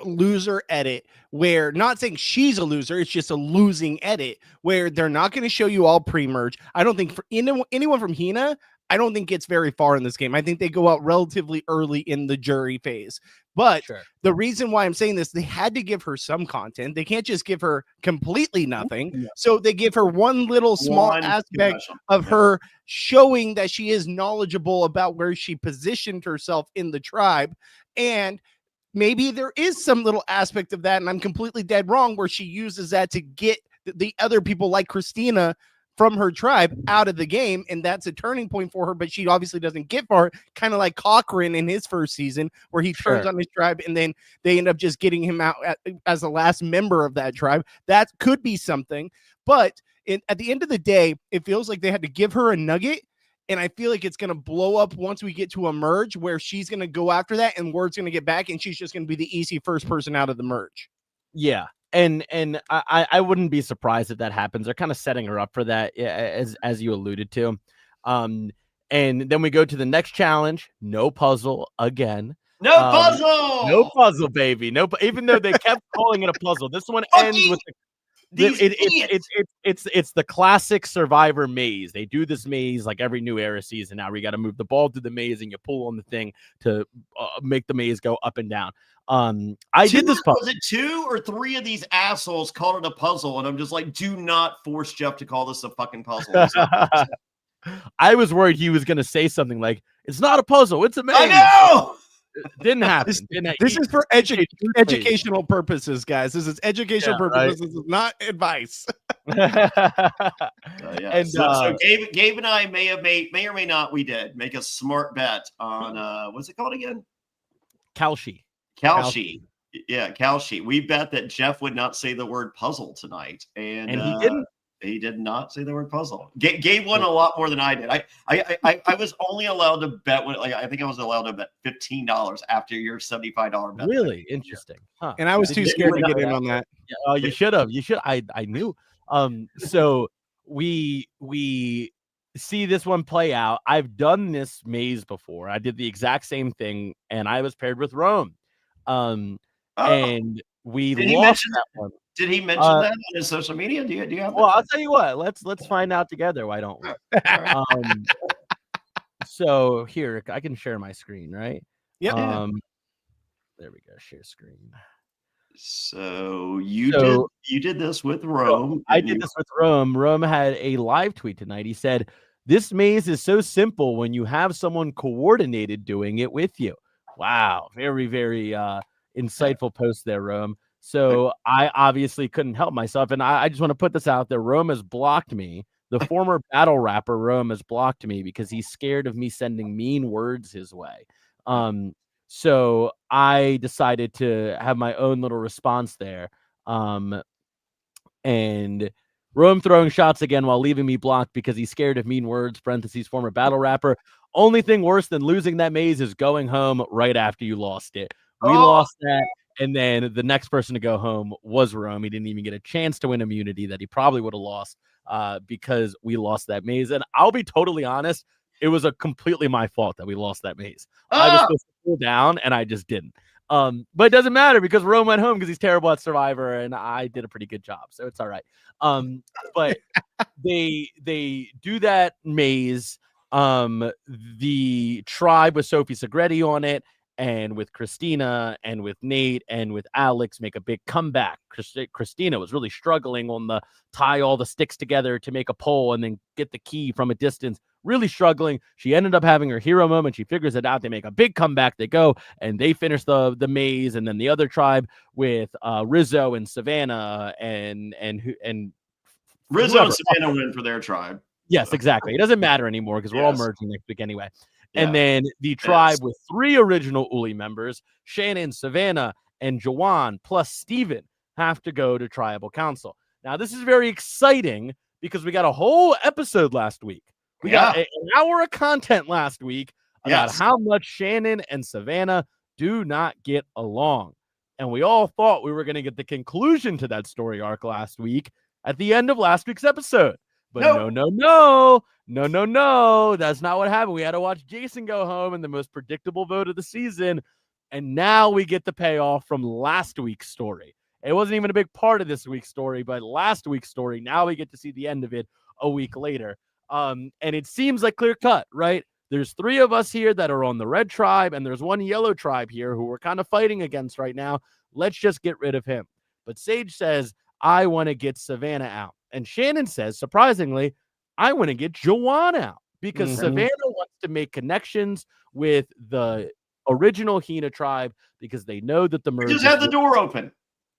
loser edit, where, not saying she's a loser, it's just a losing edit where they're not going to show you all pre-merge. I don't think for anyone from Hina, I don't think gets very far in this game. I think they go out relatively early in the jury phase. But the reason why I'm saying this, they had to give her some content. They can't just give her completely nothing. So they give her one little small aspect of her showing that she is knowledgeable about where she positioned herself in the tribe. And maybe there is some little aspect of that, and I'm completely dead wrong, where she uses that to get the other people like Christina from her tribe out of the game, and that's a turning point for her, but she obviously doesn't get far, kind of like Cochran in his first season, where he turns on his tribe, and then they end up just getting him out as the last member of that tribe. That could be something, but at the end of the day, it feels like they had to give her a nugget, and I feel like it's going to blow up once we get to a merge, where she's going to go after that, and word's going to get back, and she's just going to be the easy first person out of the merge. Yeah. And I wouldn't be surprised if that happens. They're kind of setting her up for that, as you alluded to. And then we go to the next challenge. No puzzle again. No puzzle. No puzzle, baby. No, even though they kept calling it a puzzle, this one ends with it's the classic Survivor maze. They do this maze like every New Era season. Now we got to move the ball through the maze, and you pull on the thing to make the maze go up and down. Did this puzzle. Was it 2 or 3 of these assholes called it a puzzle? And I'm just like, do not force Jeff to call this a fucking puzzle. I was worried he was going to say something like, "It's not a puzzle, it's a maze." I know. Didn't happen. This is for educational purposes, guys. This is educational purposes. This is not advice. And so Gabe and I may or may not, we did make a smart bet on what's it called again? Kalshi. Yeah, Kalshi. We bet that Jeff would not say the word puzzle tonight, and he didn't. He did not say the word puzzle. Gabe won a lot more than I did. I was only allowed to bet I think I was allowed to bet $15 after your $75 bet. Really interesting, huh? And I was too scared to get in on that. Yeah, you should have. You should. I knew. So we see this one play out. I've done this maze before. I did the exact same thing, and I was paired with Rome. And we lost that one. Did he mention that on his social media? Do you have? Well, I'll tell you what. Let's find out together. Why don't we? So here, I can share my screen, right? Yep. There we go. Share screen. So you did this with Rome. I did this with Rome. Rome had a live tweet tonight. He said, "This maze is so simple when you have someone coordinated doing it with you." Wow, very, very insightful post there, Rome. So I obviously couldn't help myself, and I just want to put this out there. Rome has blocked me. The former battle rapper Rome has blocked me because he's scared of me sending mean words his way. So I decided to have my own little response there. And Rome throwing shots again while leaving me blocked because he's scared of mean words, parentheses, former battle rapper. Only thing worse than losing that maze is going home right after you lost it. We lost that. And then the next person to go home was Rome. He didn't even get a chance to win immunity that he probably would have lost because we lost that maze. And I'll be totally honest, it was completely my fault that we lost that maze. I was supposed to pull down, and I just didn't. But it doesn't matter because Rome went home because he's terrible at Survivor, and I did a pretty good job, so it's all right. But they do that maze. The tribe with Sophie Segretti on it, and with Christina and with Nate and with Alex make a big comeback. Christina was really struggling on the tie all the sticks together to make a pole and then get the key from a distance. Really struggling. She ended up having her hero moment. She figures it out. They make a big comeback. They go and they finish the maze. And then the other tribe with Rizzo and Savannah and Rizzo and Savannah win for their tribe. Yes, exactly. It doesn't matter anymore because we're all Yes. merging next week anyway. Yeah. And then the tribe with 3 original Uli members, Shannon, Savannah, and Jawan, plus Steven, have to go to tribal council. Now, this is very exciting because we got a whole episode last week. We got an hour of content last week about how much Shannon and Savannah do not get along. And we all thought we were going to get the conclusion to that story arc last week at the end of last week's episode. But no. That's not what happened. We had to watch Jason go home in the most predictable vote of the season. And now we get the payoff from last week's story. It wasn't even a big part of this week's story, but last week's story, now we get to see the end of it a week later. And it seems like clear cut, right? There's 3 of us here that are on the red tribe, and there's 1 yellow tribe here who we're kind of fighting against right now. Let's just get rid of him. But Sage says, I want to get Savannah out. And Shannon says, surprisingly, I want to get Jawan out because Savannah wants to make connections with the original Hina tribe because they know that the merge just have the door open.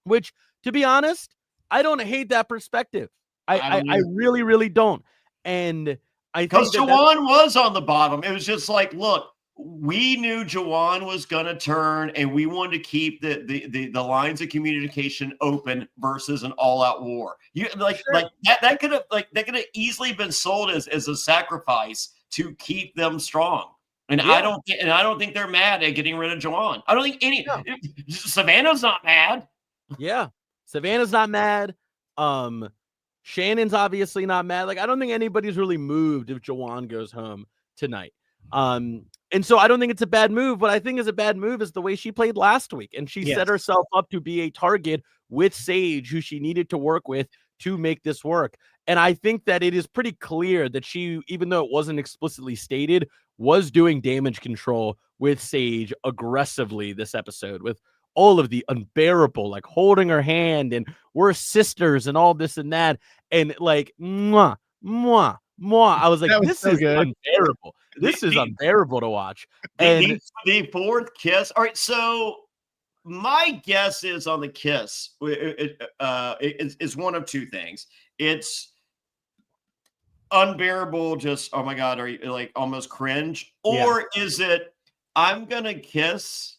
Which, to be honest, I don't hate that perspective. I really, really don't. And I think because Jawan was on the bottom. It was just like, look, we knew Jawan was going to turn, and we wanted to keep the lines of communication open versus an all-out war. You that could have easily been sold as a sacrifice to keep them strong. And I don't think they're mad at getting rid of Jawan. I don't think Savannah's not mad. Yeah, Savannah's not mad. Shannon's obviously not mad. Like, I don't think anybody's really moved if Jawan goes home tonight. And so I don't think it's a bad move. What I think is a bad move is the way she played last week. And she set herself up to be a target with Sage, who she needed to work with to make this work. And I think that it is pretty clear that she, even though it wasn't explicitly stated, was doing damage control with Sage aggressively this episode, with all of the unbearable, like holding her hand and we're sisters and all this and that. And like, mwah. I was like, this is unbearable. This is unbearable to watch. And the 4th kiss. All right. So my guess is on the kiss, it's one of 2 things. It's unbearable. Just, oh my God, are you like almost cringe? Or is it, I'm going to kiss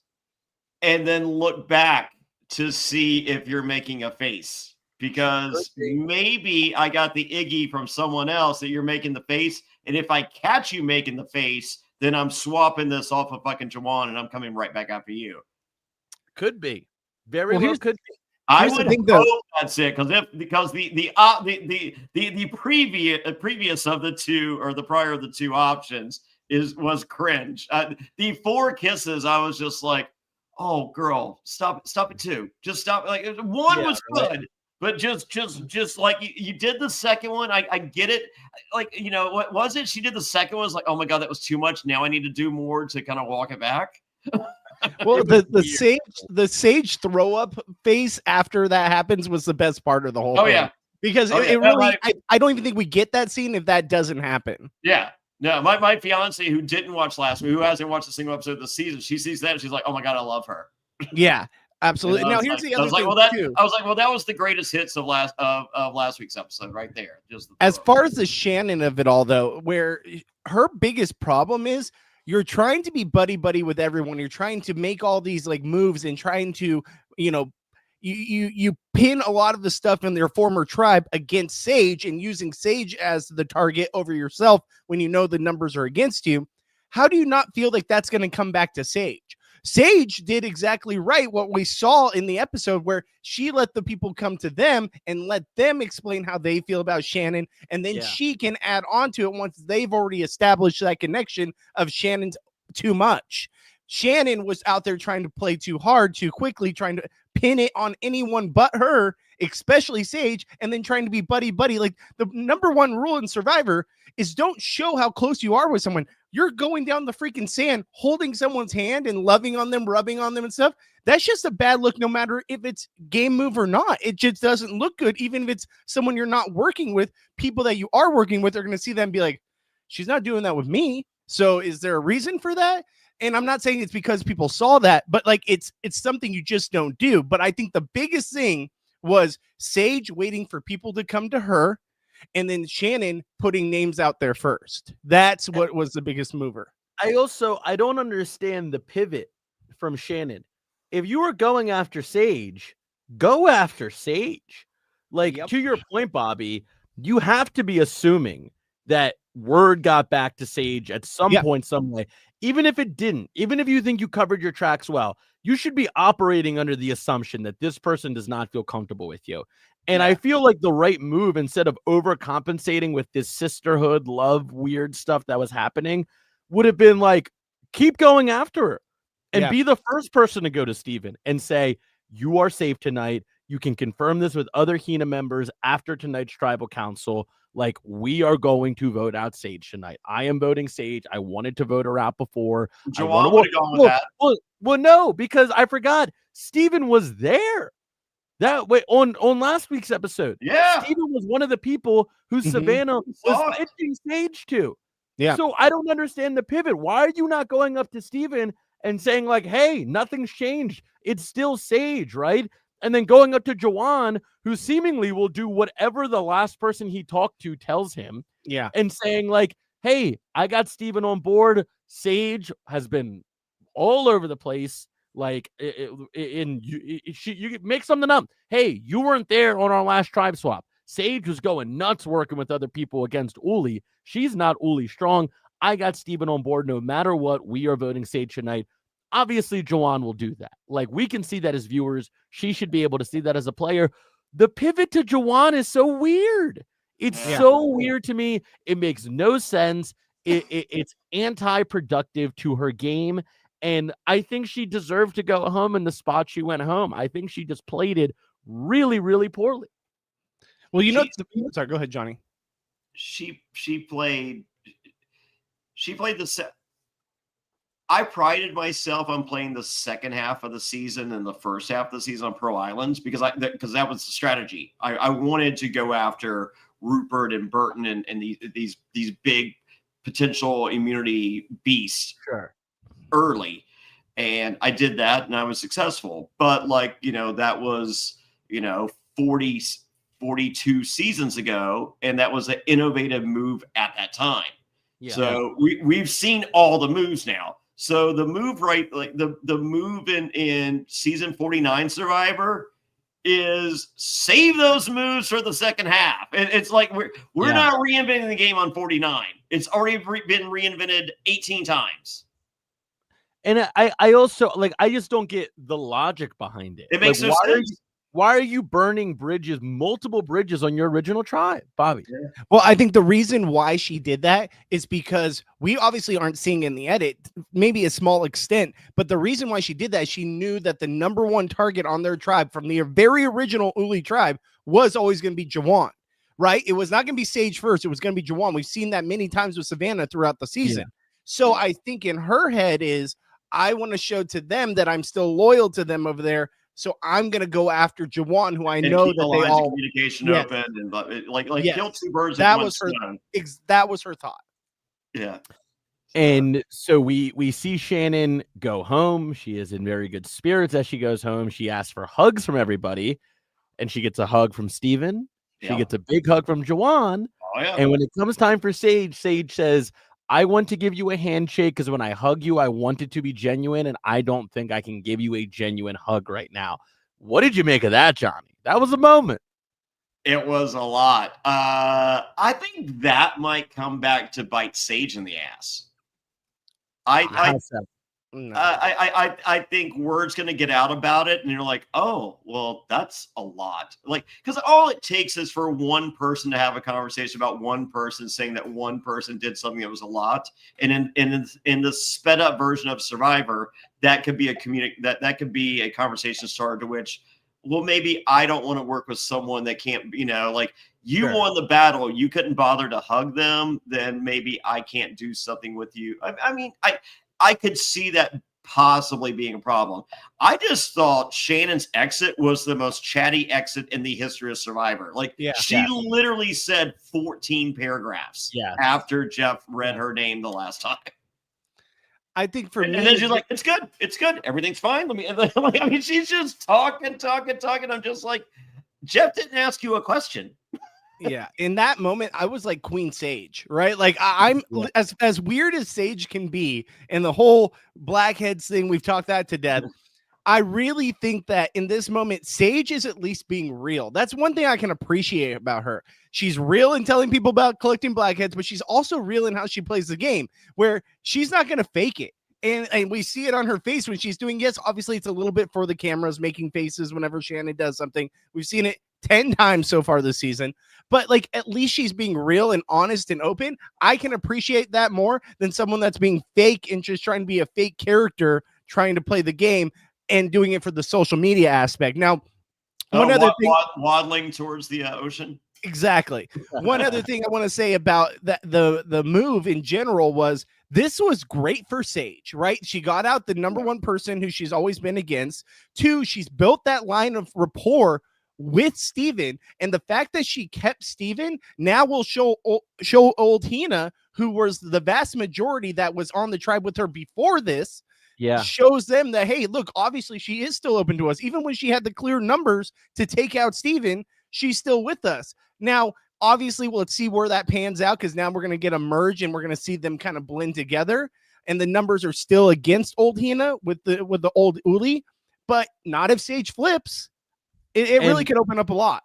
and then look back to see if you're making a face? Because maybe I got the Iggy from someone else that you're making the face. And if I catch you making the face, then I'm swapping this off of fucking Jawan and I'm coming right back after you. Could be. Very well could be. I would hope that's it, because the previous of the 2 or the prior of the 2 options was cringe. The 4 kisses, I was just like, oh girl, stop it too. Just stop. Like, 1 was good. But just like you did the second one, I get it. Like, what was it? She did the second one. Was like, oh my God, that was too much. Now I need to do more to kind of walk it back. Well, the Sage throw up face after that happens was the best part of the whole thing. Yeah, because it really, I don't even think we get that scene if that doesn't happen. Yeah. No, my fiance, who didn't watch last week, who hasn't watched a single episode of the season, she sees that and she's like, oh my God, I love her. Yeah. Absolutely. Now here's the other thing too. I was like, well, that was the greatest hits of last week's episode right there. Just as far as the Shannon of it all, though, where her biggest problem is you're trying to be buddy with everyone. You're trying to make all these like moves and trying to, you pin a lot of the stuff in their former tribe against Sage and using Sage as the target over yourself when you know the numbers are against you. How do you not feel like that's going to come back to Sage? Sage did exactly right what we saw in the episode where she let the people come to them and let them explain how they feel about Shannon. And then she can add on to it once they've already established that connection of Shannon's too much. Shannon was out there trying to play too hard, too quickly, trying to pin it on anyone but her, especially Sage, and then trying to be buddy. Like, the number 1 rule in Survivor is don't show how close you are with someone. You're going down the freaking sand, holding someone's hand and loving on them, rubbing on them and stuff. That's just a bad look, no matter if it's game move or not. It just doesn't look good. Even if it's someone you're not working with, people that you are working with are going to see that and be like, she's not doing that with me. So is there a reason for that? And I'm not saying it's because people saw that, but like, it's something you just don't do. But I think the biggest thing was Sage waiting for people to come to her. and then Shannon putting names out there first. That's what was the biggest mover. I don't understand the pivot from Shannon. If you were going after Sage, go after Sage. Like, to your point, Bobby, you have to be assuming that word got back to Sage at some point, some way. Even if it didn't, even if you think you covered your tracks well, you should be operating under the assumption that this person does not feel comfortable with you. And I feel like the right move, instead of overcompensating with this sisterhood, love, weird stuff that was happening, would have been like, keep going after her and be the first person to go to Steven and say, you are safe tonight. You can confirm this with other Hina members after tonight's tribal council. Like, we are going to vote out Sage tonight. I am voting Sage. I wanted to vote her out before. Joanne would have gone with that. Well, no, because I forgot Steven was there. That way on last week's episode. Yeah. Steven was one of the people who Savannah was pitching Sage to. Yeah. So I don't understand the pivot. Why are you not going up to Steven and saying, like, hey, nothing's changed. It's still Sage, right? And then going up to Joanne, who seemingly will do whatever the last person he talked to tells him. Yeah. And saying, like, hey, I got Steven on board. Sage has been all over the place. Like, you make something up. Hey, you weren't there on our last tribe swap. Sage was going nuts working with other people against Uli. She's not Uli strong. I got Steven on board no matter what. We are voting Sage tonight. Obviously, Joanne will do that. Like, we can see that as viewers. She should be able to see that as a player. The pivot to Joanne is so weird. It's so weird to me. It makes no sense. It's anti-productive to her game. And I think she deserved to go home in the spot she went home. I think she just played it really, really poorly. Well, sorry, go ahead, Johnny. She played the set. I prided myself on playing the second half of the season and the first half of the season on Pearl Islands because that was the strategy. I wanted to go after Rupert and Burton and these big potential immunity beasts early, and I did that and I was successful. But that was 42 seasons ago, and that was an innovative move at that time. So we've seen all the moves now. So the move, right, like the move in season 49 Survivor is save those moves for the second half. It's like we're not reinventing the game on 49. It's already been reinvented 18 times. And I also, like, I just don't get the logic behind it. It makes no sense. Why are you burning bridges, multiple bridges on your original tribe, Bobby? Yeah. Well, I think the reason why she did that is because we obviously aren't seeing in the edit, maybe a small extent, but the reason why she did that, she knew that the number one target on their tribe from the very original Uli tribe was always going to be Jawan, right? It was not going to be Sage first. It was going to be Jawan. We've seen that many times with Savannah throughout the season. Yeah. So I think in her head is, I want to show to them that I'm still loyal to them over there. So I'm going to go after Jawan, who I know that they all communication open and kill two birds. That was her. That was her thought. Yeah. And so we see Shannon go home. She is in very good spirits as she goes home. She asks for hugs from everybody, and she gets a hug from Steven. She gets a big hug from Jawan. Oh, yeah. And when it comes time for Sage, Sage says, I want to give you a handshake because when I hug you, I want it to be genuine, and I don't think I can give you a genuine hug right now. What did you make of that, Johnny? That was a moment. It was a lot. I think that might come back to bite Sage in the ass. I think word's going to get out about it, and you're like, oh, well, that's a lot. Like, because all it takes is for one person to have a conversation about one person saying that one person did something that was a lot. And in the sped up version of Survivor, that could be that could be a conversation starter to which, well, maybe I don't want to work with someone that can't, like you won the battle, you couldn't bother to hug them, then maybe I can't do something with you. I could see that possibly being a problem. I just thought Shannon's exit was the most chatty exit in the history of Survivor. She literally said 14 paragraphs after Jeff read her name the last time. I think for me, and then she's like, "It's good, everything's fine." She's just talking. I'm just like, Jeff didn't ask you a question. Yeah, in that moment, I was like Queen Sage, right? Like I'm as weird as Sage can be, and the whole blackheads thing, we've talked that to death. I really think that in this moment, Sage is at least being real. That's one thing I can appreciate about her. She's real in telling people about collecting blackheads, but she's also real in how she plays the game, where she's not going to fake it. And we see it on her face when she's doing, yes, obviously it's a little bit for the cameras, making faces whenever Shannon does something. We've seen it 10 times so far this season, but like at least she's being real and honest and open. I can appreciate that more than someone that's being fake and just trying to be a fake character, trying to play the game and doing it for the social media aspect. Now, one other thing, waddling towards the ocean. Exactly. One other thing I want to say about that the move in general was this was great for Sage, right? She got out the number one person who she's always been against. 2, she's built that line of rapport with Steven, and the fact that she kept Steven now will show old Hina, who was the vast majority that was on the tribe with her before this. Yeah, shows them that, hey, look, obviously she is still open to us. Even when she had the clear numbers to take out Steven, she's still with us. Now, obviously, let's see where that pans out, because now we're going to get a merge and we're going to see them kind of blend together. And the numbers are still against old Hina with the old Uli, but not if Sage flips. It really could open up a lot.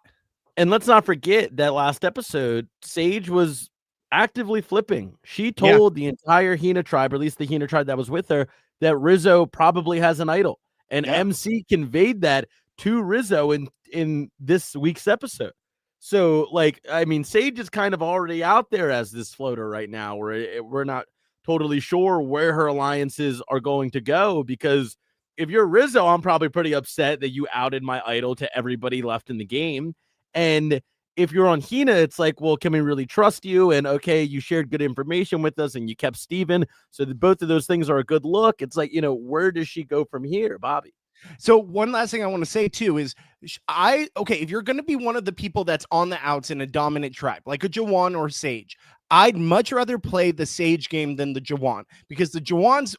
And let's not forget that last episode, Sage was actively flipping. She told the entire Hina tribe, or at least the Hina tribe that was with her, that Rizzo probably has an idol. And MC conveyed that to Rizzo in this week's episode. So, like, I mean, Sage is kind of already out there as this floater right now, where we're not totally sure where her alliances are going to go, because if you're Rizzo, I'm probably pretty upset that you outed my idol to everybody left in the game. And if you're on Hina, it's like, well, can we really trust you? And okay, you shared good information with us and you kept Steven. So both of those things are a good look. It's like, where does she go from here, Bobby? So one last thing I want to say too is if you're going to be one of the people that's on the outs in a dominant tribe, like a Jawan or Sage, I'd much rather play the Sage game than the Jawan, because the Jawan's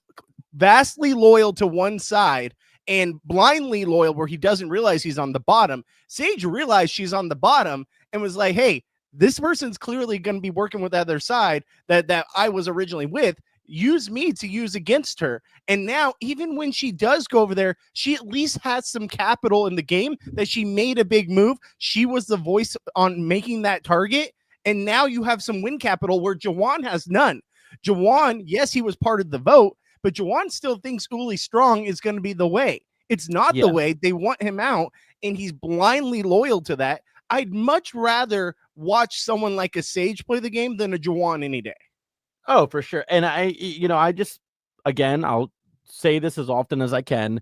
vastly loyal to one side and blindly loyal where he doesn't realize he's on the bottom. Sage realized she's on the bottom and was like, hey, this person's clearly going to be working with the other side that I was originally with. Use me to use against her. And now, even when she does go over there, she at least has some capital in the game that she made a big move. She was the voice on making that target. And now you have some win capital where Jawan has none. Jawan, yes, he was part of the vote, but Jawan still thinks Uli Strong is going to be the way. It's not the way. They want him out, and he's blindly loyal to that. I'd much rather watch someone like a Sage play the game than a Jawan any day. Oh, for sure. And I just, again, I'll say this as often as I can,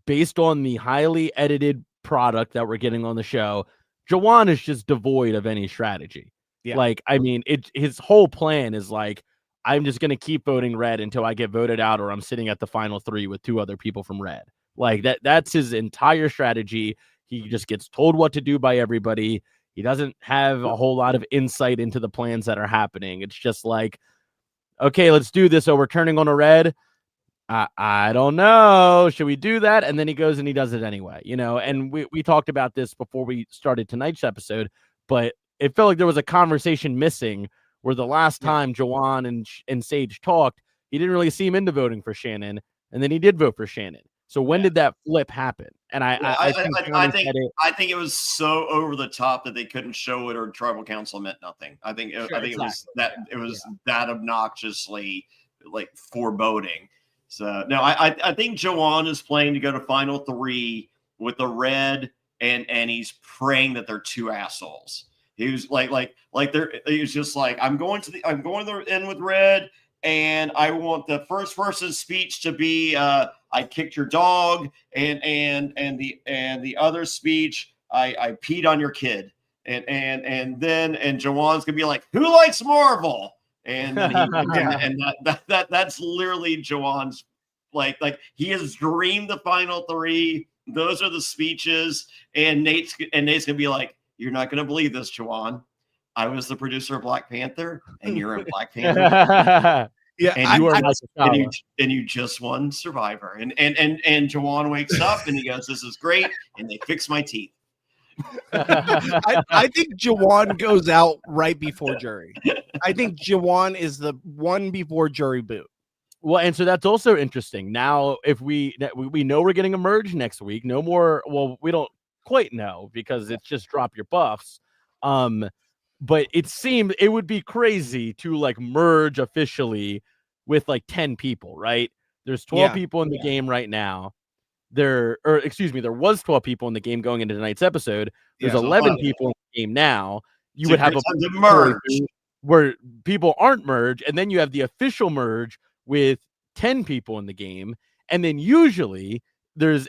based on the highly edited product that we're getting on the show, Jawan is just devoid of any strategy. Yeah. Like, I mean, his whole plan is like, I'm just going to keep voting red until I get voted out, or I'm sitting at the final 3 with 2 other people from red. Like that's his entire strategy. He just gets told what to do by everybody. He doesn't have a whole lot of insight into the plans that are happening. It's just like, okay, let's do this. So we're turning on a red. I don't know. Should we do that? And then he goes and he does it anyway, and we talked about this before we started tonight's episode, but it felt like there was a conversation missing where the last time Jawan and Sage talked, he didn't really seem into voting for Shannon, and then he did vote for Shannon. So when did that flip happen? And I think it was so over the top that they couldn't show it, or tribal council meant nothing. I think it was that obnoxiously like foreboding. So no, I think Jawan is playing to go to final 3 with the red, and he's praying that they're 2 assholes. He was he was just like, I'm going to the end with red, and I want the first person's speech to be I kicked your dog, and the other speech, I peed on your kid, and Jawan's gonna be like, who likes Marvel? And that's literally Jawan's like he has dreamed the final 3. Those are the speeches, and Nate's gonna be like, you're not gonna believe this, Jawan. I was the producer of Black Panther, and you're in Black Panther. Yeah, and you just won Survivor, and Jawan wakes up and he goes, "This is great," and they fix my teeth. I think Jawan goes out right before jury. I think Jawan is the one before jury boot. Well, and so that's also interesting. Now, if we know we're getting a merge next week, no more. Well, we don't quite know because it's just drop your buffs. But it seemed it would be crazy to like merge officially with like 10 people, right? There's 12 people in the game right now. There was 12 people in the game going into tonight's episode. There's 11 people in the game now. You would have a merge where people aren't merged, and then you have the official merge with 10 people in the game, and then usually there's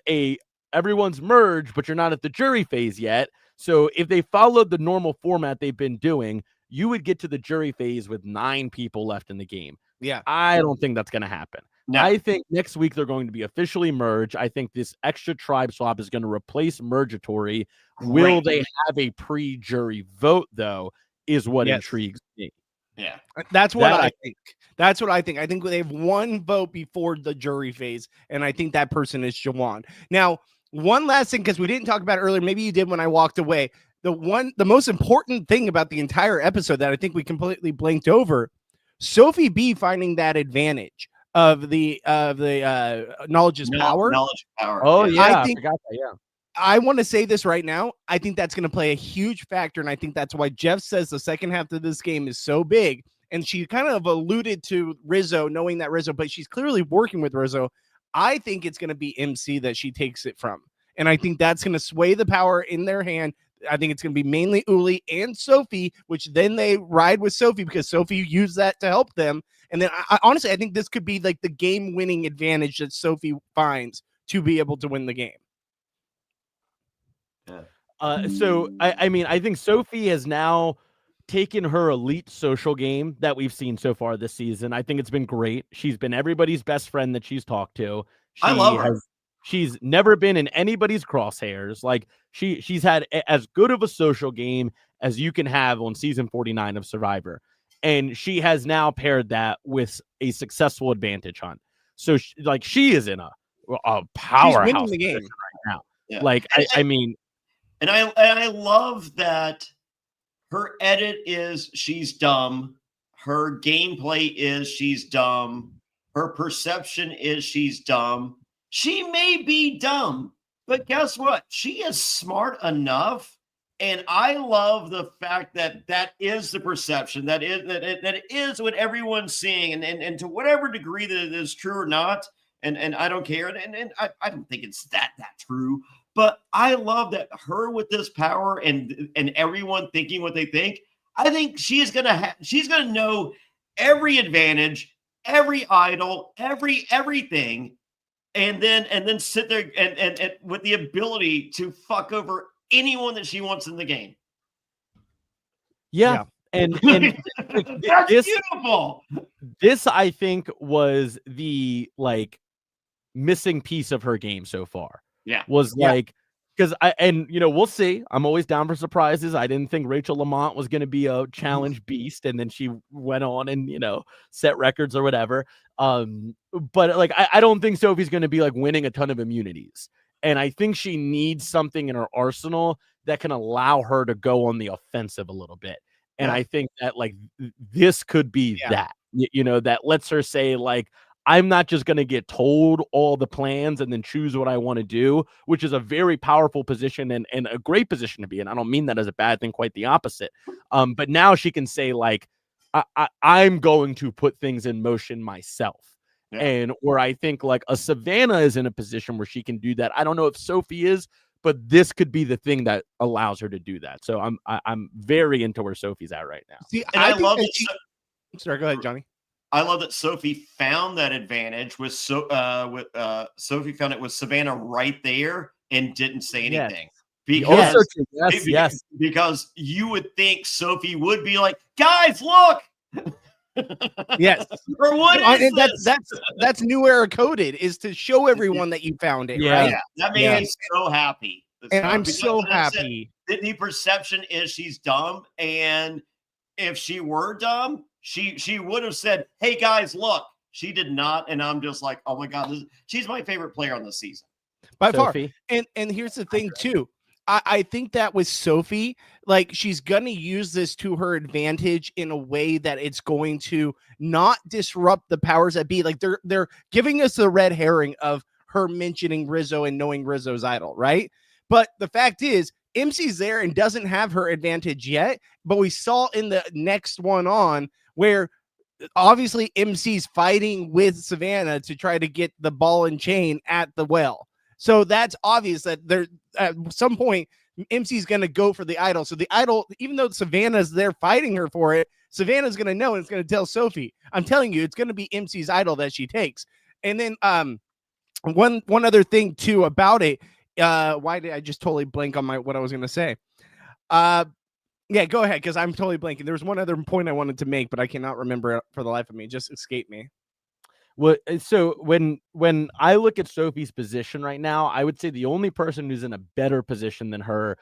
everyone's merged, but you're not at the jury phase yet. So if they followed the normal format they've been doing, you would get to the jury phase with 9 people left in the game. Yeah. I don't think that's going to happen. No. I think next week they're going to be officially merged. I think this extra tribe swap is going to replace Mergatory. Will they have a pre-jury vote, though, is what intrigues me. Yeah. That's what I think. That's what I think. I think they have one vote before the jury phase, and I think that person is Jawan. Now, one last thing, because we didn't talk about it earlier, maybe you did when I walked away. The most important thing about the entire episode that I think we completely blanked over, Sophie B finding that advantage of the knowledge is power. Knowledge is power. Oh yeah, I forgot that. Yeah. I want to say this right now. I think that's going to play a huge factor, and I think that's why Jeff says the second half of this game is so big. And she kind of alluded to Rizzo, knowing that Rizzo, but she's clearly working with Rizzo. I think it's going to be MC that she takes it from, and I think that's going to sway the power in their hand. I think it's going to be mainly Uli and Sophie, which then they ride with Sophie because Sophie used that to help them. And then honestly, I think this could be like the game-winning advantage that Sophie finds to be able to win the game. So I mean, I think Sophie has now taken her elite social game that we've seen so far this season. I think it's been great. She's been everybody's best friend that she's talked to. I love her. She's never been in anybody's crosshairs. Like she's had as good of a social game as you can have on season 49 of Survivor. And she has now paired that with a successful advantage hunt. So she is in a powerhouse she's winning the game right now. Yeah. Like, I mean, and I love that her edit is she's dumb. Her gameplay is she's dumb. Her perception is she's dumb. She may be dumb, but guess what? She is smart enough. And I love the fact that that is the perception. That it is what everyone's seeing. And to whatever degree that it is true or not, and I don't care. And I don't think it's that true. But I love that her with this power and everyone thinking what they think. I think she's gonna know every advantage, every idol, everything, and then sit there and with the ability to fuck over anyone that she wants in the game. Yeah. And that's beautiful. This I think was the missing piece of her game so far. Yeah. Was because we'll see. I'm always down for surprises. I didn't think Rachel Lamont was going to be a challenge beast, and then she went on and set records or whatever. But I don't think Sophie's going to be winning a ton of immunities, and I think she needs something in her arsenal that can allow her to go on the offensive a little bit. And I think that this could be that that lets her say I'm not just going to get told all the plans and then choose what I want to do, which is a very powerful position and a great position to be in. I don't mean that as a bad thing, quite the opposite. But now she can say, I'm going to put things in motion myself. Yeah. And where I think a Savannah is in a position where she can do that. I don't know if Sophie is, but this could be the thing that allows her to do that. So I'm very into where Sophie's at right now. See, and I love it. Sorry, go ahead, Johnny. I love that Sophie found that advantage with Sophie found it with Savannah right there and didn't say anything. Yes. Because you would think Sophie would be like, guys, look. Yes. Or what is this? That's new era coded is to show everyone that you found it. Yeah. Right? Yeah. That made me so happy. And I'm so happy. The perception is she's dumb, and if she were dumb, she would have said, hey guys, look. She did not, and I'm just like, oh my god, she's my favorite player on the season by far. And here's the thing too, I think that with Sophie, like she's gonna use this to her advantage in a way that it's going to not disrupt the powers that be. Like they're giving us the red herring of her mentioning Rizzo and knowing Rizzo's idol, right? But the fact is, MC's there and doesn't have her advantage yet. But we saw in the next one on where obviously MC's fighting with Savannah to try to get the ball and chain at the well. So that's obvious that there at some point MC's going to go for the idol. So the idol, even though Savannah's there fighting her for it, Savannah's going to know and it's going to tell Sophie. I'm telling you, it's going to be MC's idol that she takes. And then one other thing too about it. Why did I just totally blank on what I was going to say? Yeah, go ahead, because I'm totally blanking. There was one other point I wanted to make, but I cannot remember it for the life of me. It just escaped me. Well, so when I look at Sophie's position right now, I would say the only person who's in a better position than her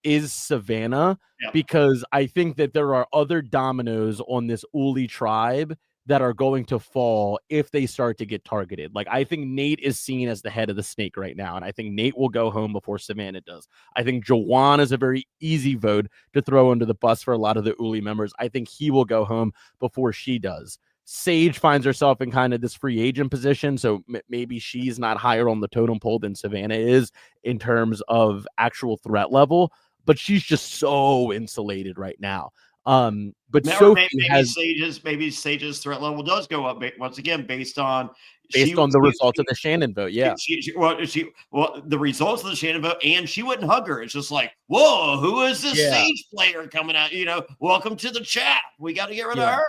is Savannah, because I think that there are other dominoes on this Uli tribe that are going to fall if they start to get targeted. Like, I think Nate is seen as the head of the snake right now, and I think Nate will go home before Savannah does. I think Jawan is a very easy vote to throw under the bus for a lot of the Uli members. I think he will go home before she does. Sage finds herself in kind of this free agent position, so maybe she's not higher on the totem pole than Savannah is in terms of actual threat level, but she's just so insulated right now. But Sophie maybe Sage's threat level does go up once again based on the results of the Shannon vote. Yeah, the results of the Shannon vote, and she wouldn't hug her. It's just like, whoa, who is this Sage player coming out? Welcome to the chat. We got to get rid of her.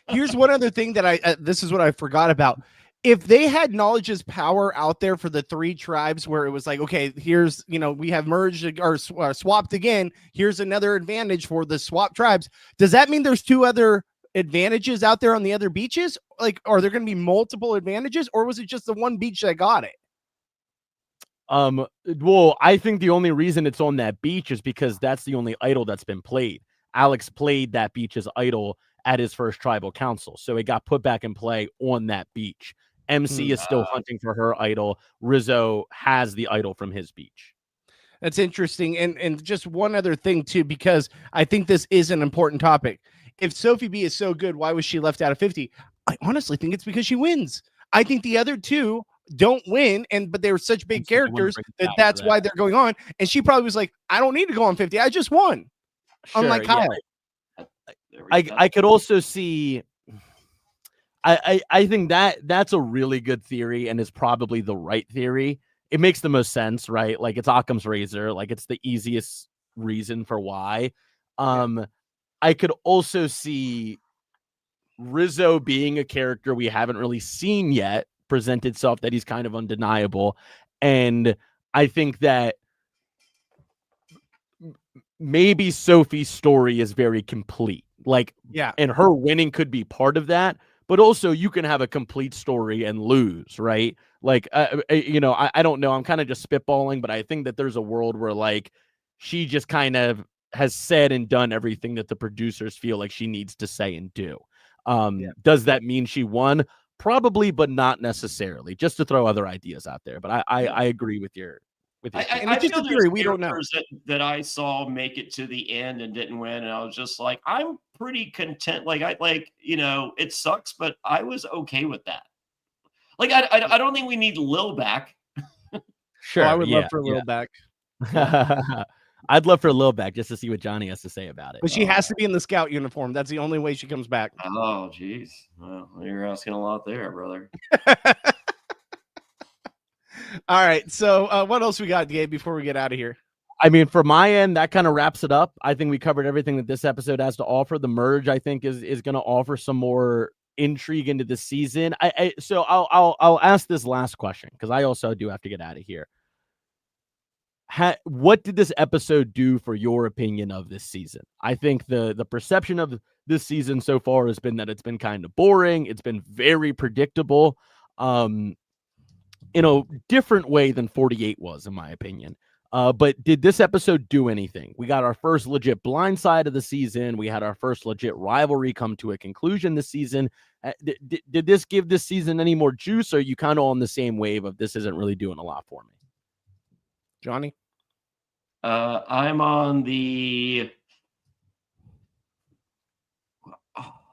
Here's one other thing that this is what I forgot about. If they had knowledge's power out there for the three tribes where it was like, okay, here's, we have merged or swapped again. Here's another advantage for the swap tribes. Does that mean there's two other advantages out there on the other beaches? Like, are there going to be multiple advantages, or was it just the one beach that got it? Well, I think the only reason it's on that beach is because that's the only idol that's been played. Alex played that beach's idol at his first tribal council, so it got put back in play on that beach. MC is still hunting for her idol. Rizzo has the idol from his beach. That's interesting. And just one other thing too, because I think this is an important topic. If Sophie B is so good, why was she left out of 50? I honestly think it's because she wins. I think the other two don't win, but they were such big characters that's why they're going on. And she probably was like, I don't need to go on 50. I just won. Sure, unlike Kyle. I could also see. I think that's a really good theory and is probably the right theory. It makes the most sense, right? Like, it's Occam's razor. Like, it's the easiest reason for why. I could also see Rizzo being a character we haven't really seen yet present itself, that he's kind of undeniable. And I think that maybe Sophie's story is very complete. Like, and her winning could be part of that. But also, you can have a complete story and lose, right? Like, I don't know. I'm kind of just spitballing, but I think that there's a world where, like, she just kind of has said and done everything that the producers feel like she needs to say and do. Does that mean she won? Probably, but not necessarily. Just to throw other ideas out there. But I agree with your. I feel theory. We don't know that I saw make it to the end and didn't win, and I was just like, I'm pretty content. It sucks, but I was okay with that. Like, I don't think we need Lil back. Sure, I would love for Lil back. I'd love for Lil back just to see what Johnny has to say about it. But she has to be in the scout uniform. That's the only way she comes back. Oh, geez. Well, you're asking a lot there, brother. All right. So what else we got, Gabe, before we get out of here? I mean, for my end, that kind of wraps it up. I think we covered everything that this episode has to offer. The merge, I think, is going to offer some more intrigue into the season. So I'll ask this last question, because I also do have to get out of here. What did this episode do for your opinion of this season? I think the perception of this season so far has been that it's been kind of boring. It's been very predictable. In a different way than 48 was, in my opinion. But did this episode do anything? We got our first legit blindside of the season. We had our first legit rivalry come to a conclusion this season. Did this give this season any more juice, or are you kind of on the same wave of this isn't really doing a lot for me? Johnny? I'm on the.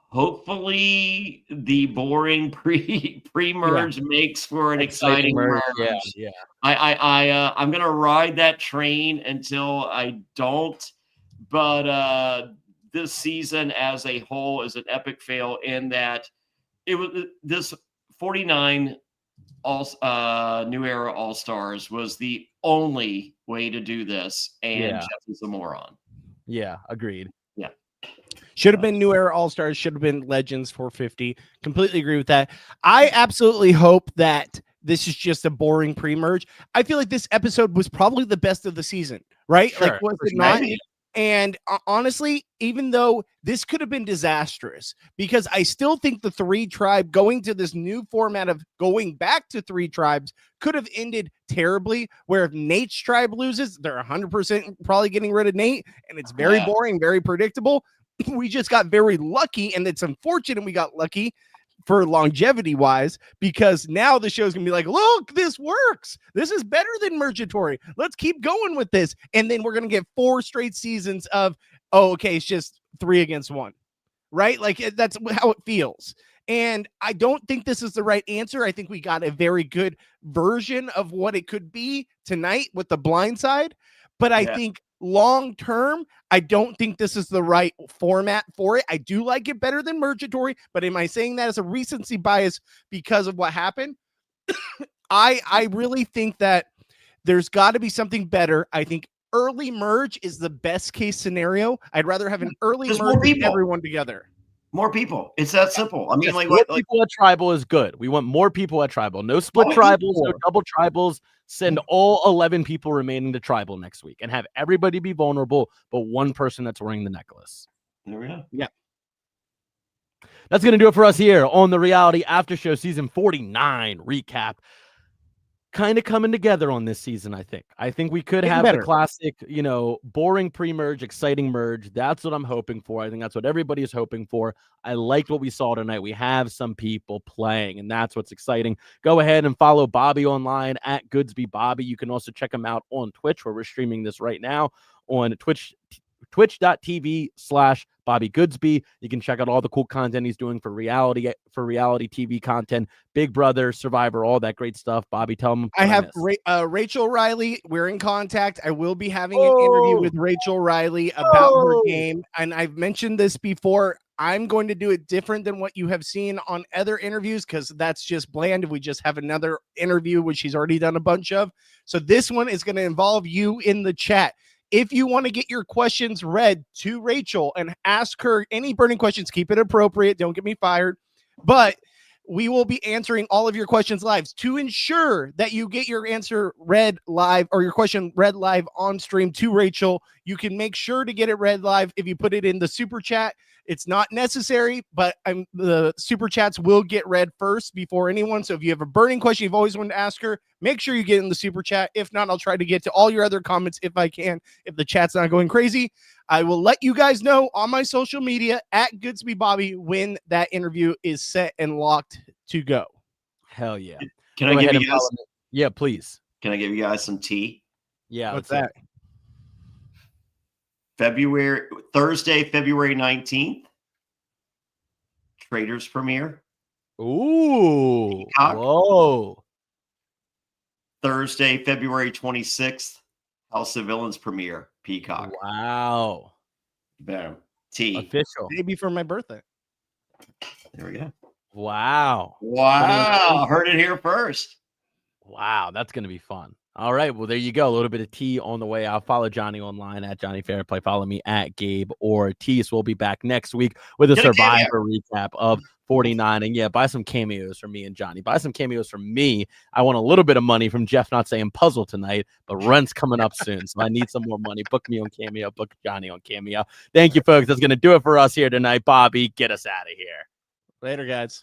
Hopefully, the boring pre-merge makes for an exciting merge. Yeah. I'm gonna ride that train until I don't. But this season as a whole is an epic fail in that it was this 49 New Era All Stars was the only way to do this, and Jeff is a moron. Yeah, agreed. Yeah. Should have been New Era All Stars, should have been Legends 450. Completely agree with that. I absolutely hope that this is just a boring pre-merge. I feel like this episode was probably the best of the season, right? Sure, like, was it not? Maybe. And honestly, even though this could have been disastrous, because I still think the 3 tribe going to this new format of going back to 3 tribes could have ended terribly, where if Nate's tribe loses, they're 100% probably getting rid of Nate, and it's very boring, very predictable. We just got very lucky, and it's unfortunate we got lucky for longevity wise, because now the show's gonna be like, look, this works. This is better than Mergatory. Let's keep going with this. And then we're gonna get 4 straight seasons of, oh, okay, it's just 3 against 1, right? Like, that's how it feels. And I don't think this is the right answer. I think we got a very good version of what it could be tonight with the blind side, but I think long term, I don't think this is the right format for it. I do like it better than Mergatory, but am I saying that as a recency bias because of what happened? I really think that there's got to be something better. I think early merge is the best case scenario. I'd rather have an early merge with everyone together. More people. It's that simple. I mean, more people at tribal is good. We want more people at tribal. No split tribals, no double tribals. Send all 11 people remaining to tribal next week and have everybody be vulnerable, but one person that's wearing the necklace. There we go. Yeah. That's going to do it for us here on the Reality After Show Season 49 recap. Kind of coming together on this season, I think. I think we could have the classic, boring pre-merge, exciting merge. That's what I'm hoping for. I think that's what everybody is hoping for. I liked what we saw tonight. We have some people playing, and that's what's exciting. Go ahead and follow Bobby online at Goodsby Bobby. You can also check him out on Twitch, where we're streaming this right now on twitch.tv/Bobby Goodsby. You can check out all the cool content he's doing for reality TV content, Big Brother, Survivor, all that great stuff. Bobby, tell him. I have Rachel Riley. We're in contact. I will be having an interview with Rachel Riley about her game. And I've mentioned this before. I'm going to do it different than what you have seen on other interviews, because that's just bland. We just have another interview, which she's already done a bunch of. So this one is going to involve you in the chat. If you want to get your questions read to Rachel and ask her any burning questions, keep it appropriate. Don't get me fired. But we will be answering all of your questions live. To ensure that you get your answer read live, or your question read live on stream to Rachel, you can make sure to get it read live if you put it in the super chat. It's not necessary, but the super chats will get read first before anyone. So if you have a burning question you've always wanted to ask her, make sure you get in the super chat. If not, I'll try to get to all your other comments if I can, if the chat's not going crazy. I will let you guys know on my social media at Goodsby Bobby when that interview is set and locked to go. Hell yeah. Can I give you guys? Yeah, please. Can I give you guys some tea? Yeah. What's that? Thursday, February 19th. Traders premiere. Ooh. Peacock. Whoa. Thursday, February 26th. House of Villains premiere. Peacock. Wow. Bam. Tea. Official. Maybe for my birthday. There we go. Wow. Wow. Heard it here first. Wow. That's going to be fun. All right. Well, there you go. A little bit of tea on the way out. Follow Johnny online at Jonny Fairplay. Follow me at Gabe Ortis. We'll be back next week with a Survivor recap of 49. And yeah, buy some cameos for me and Johnny. Buy some cameos for me. I want a little bit of money from Jeff not saying puzzle tonight, but rent's coming up soon. So I need some more money. Book me on Cameo. Book Johnny on Cameo. Thank you, folks. That's going to do it for us here tonight. Bobby, get us out of here. Later, guys.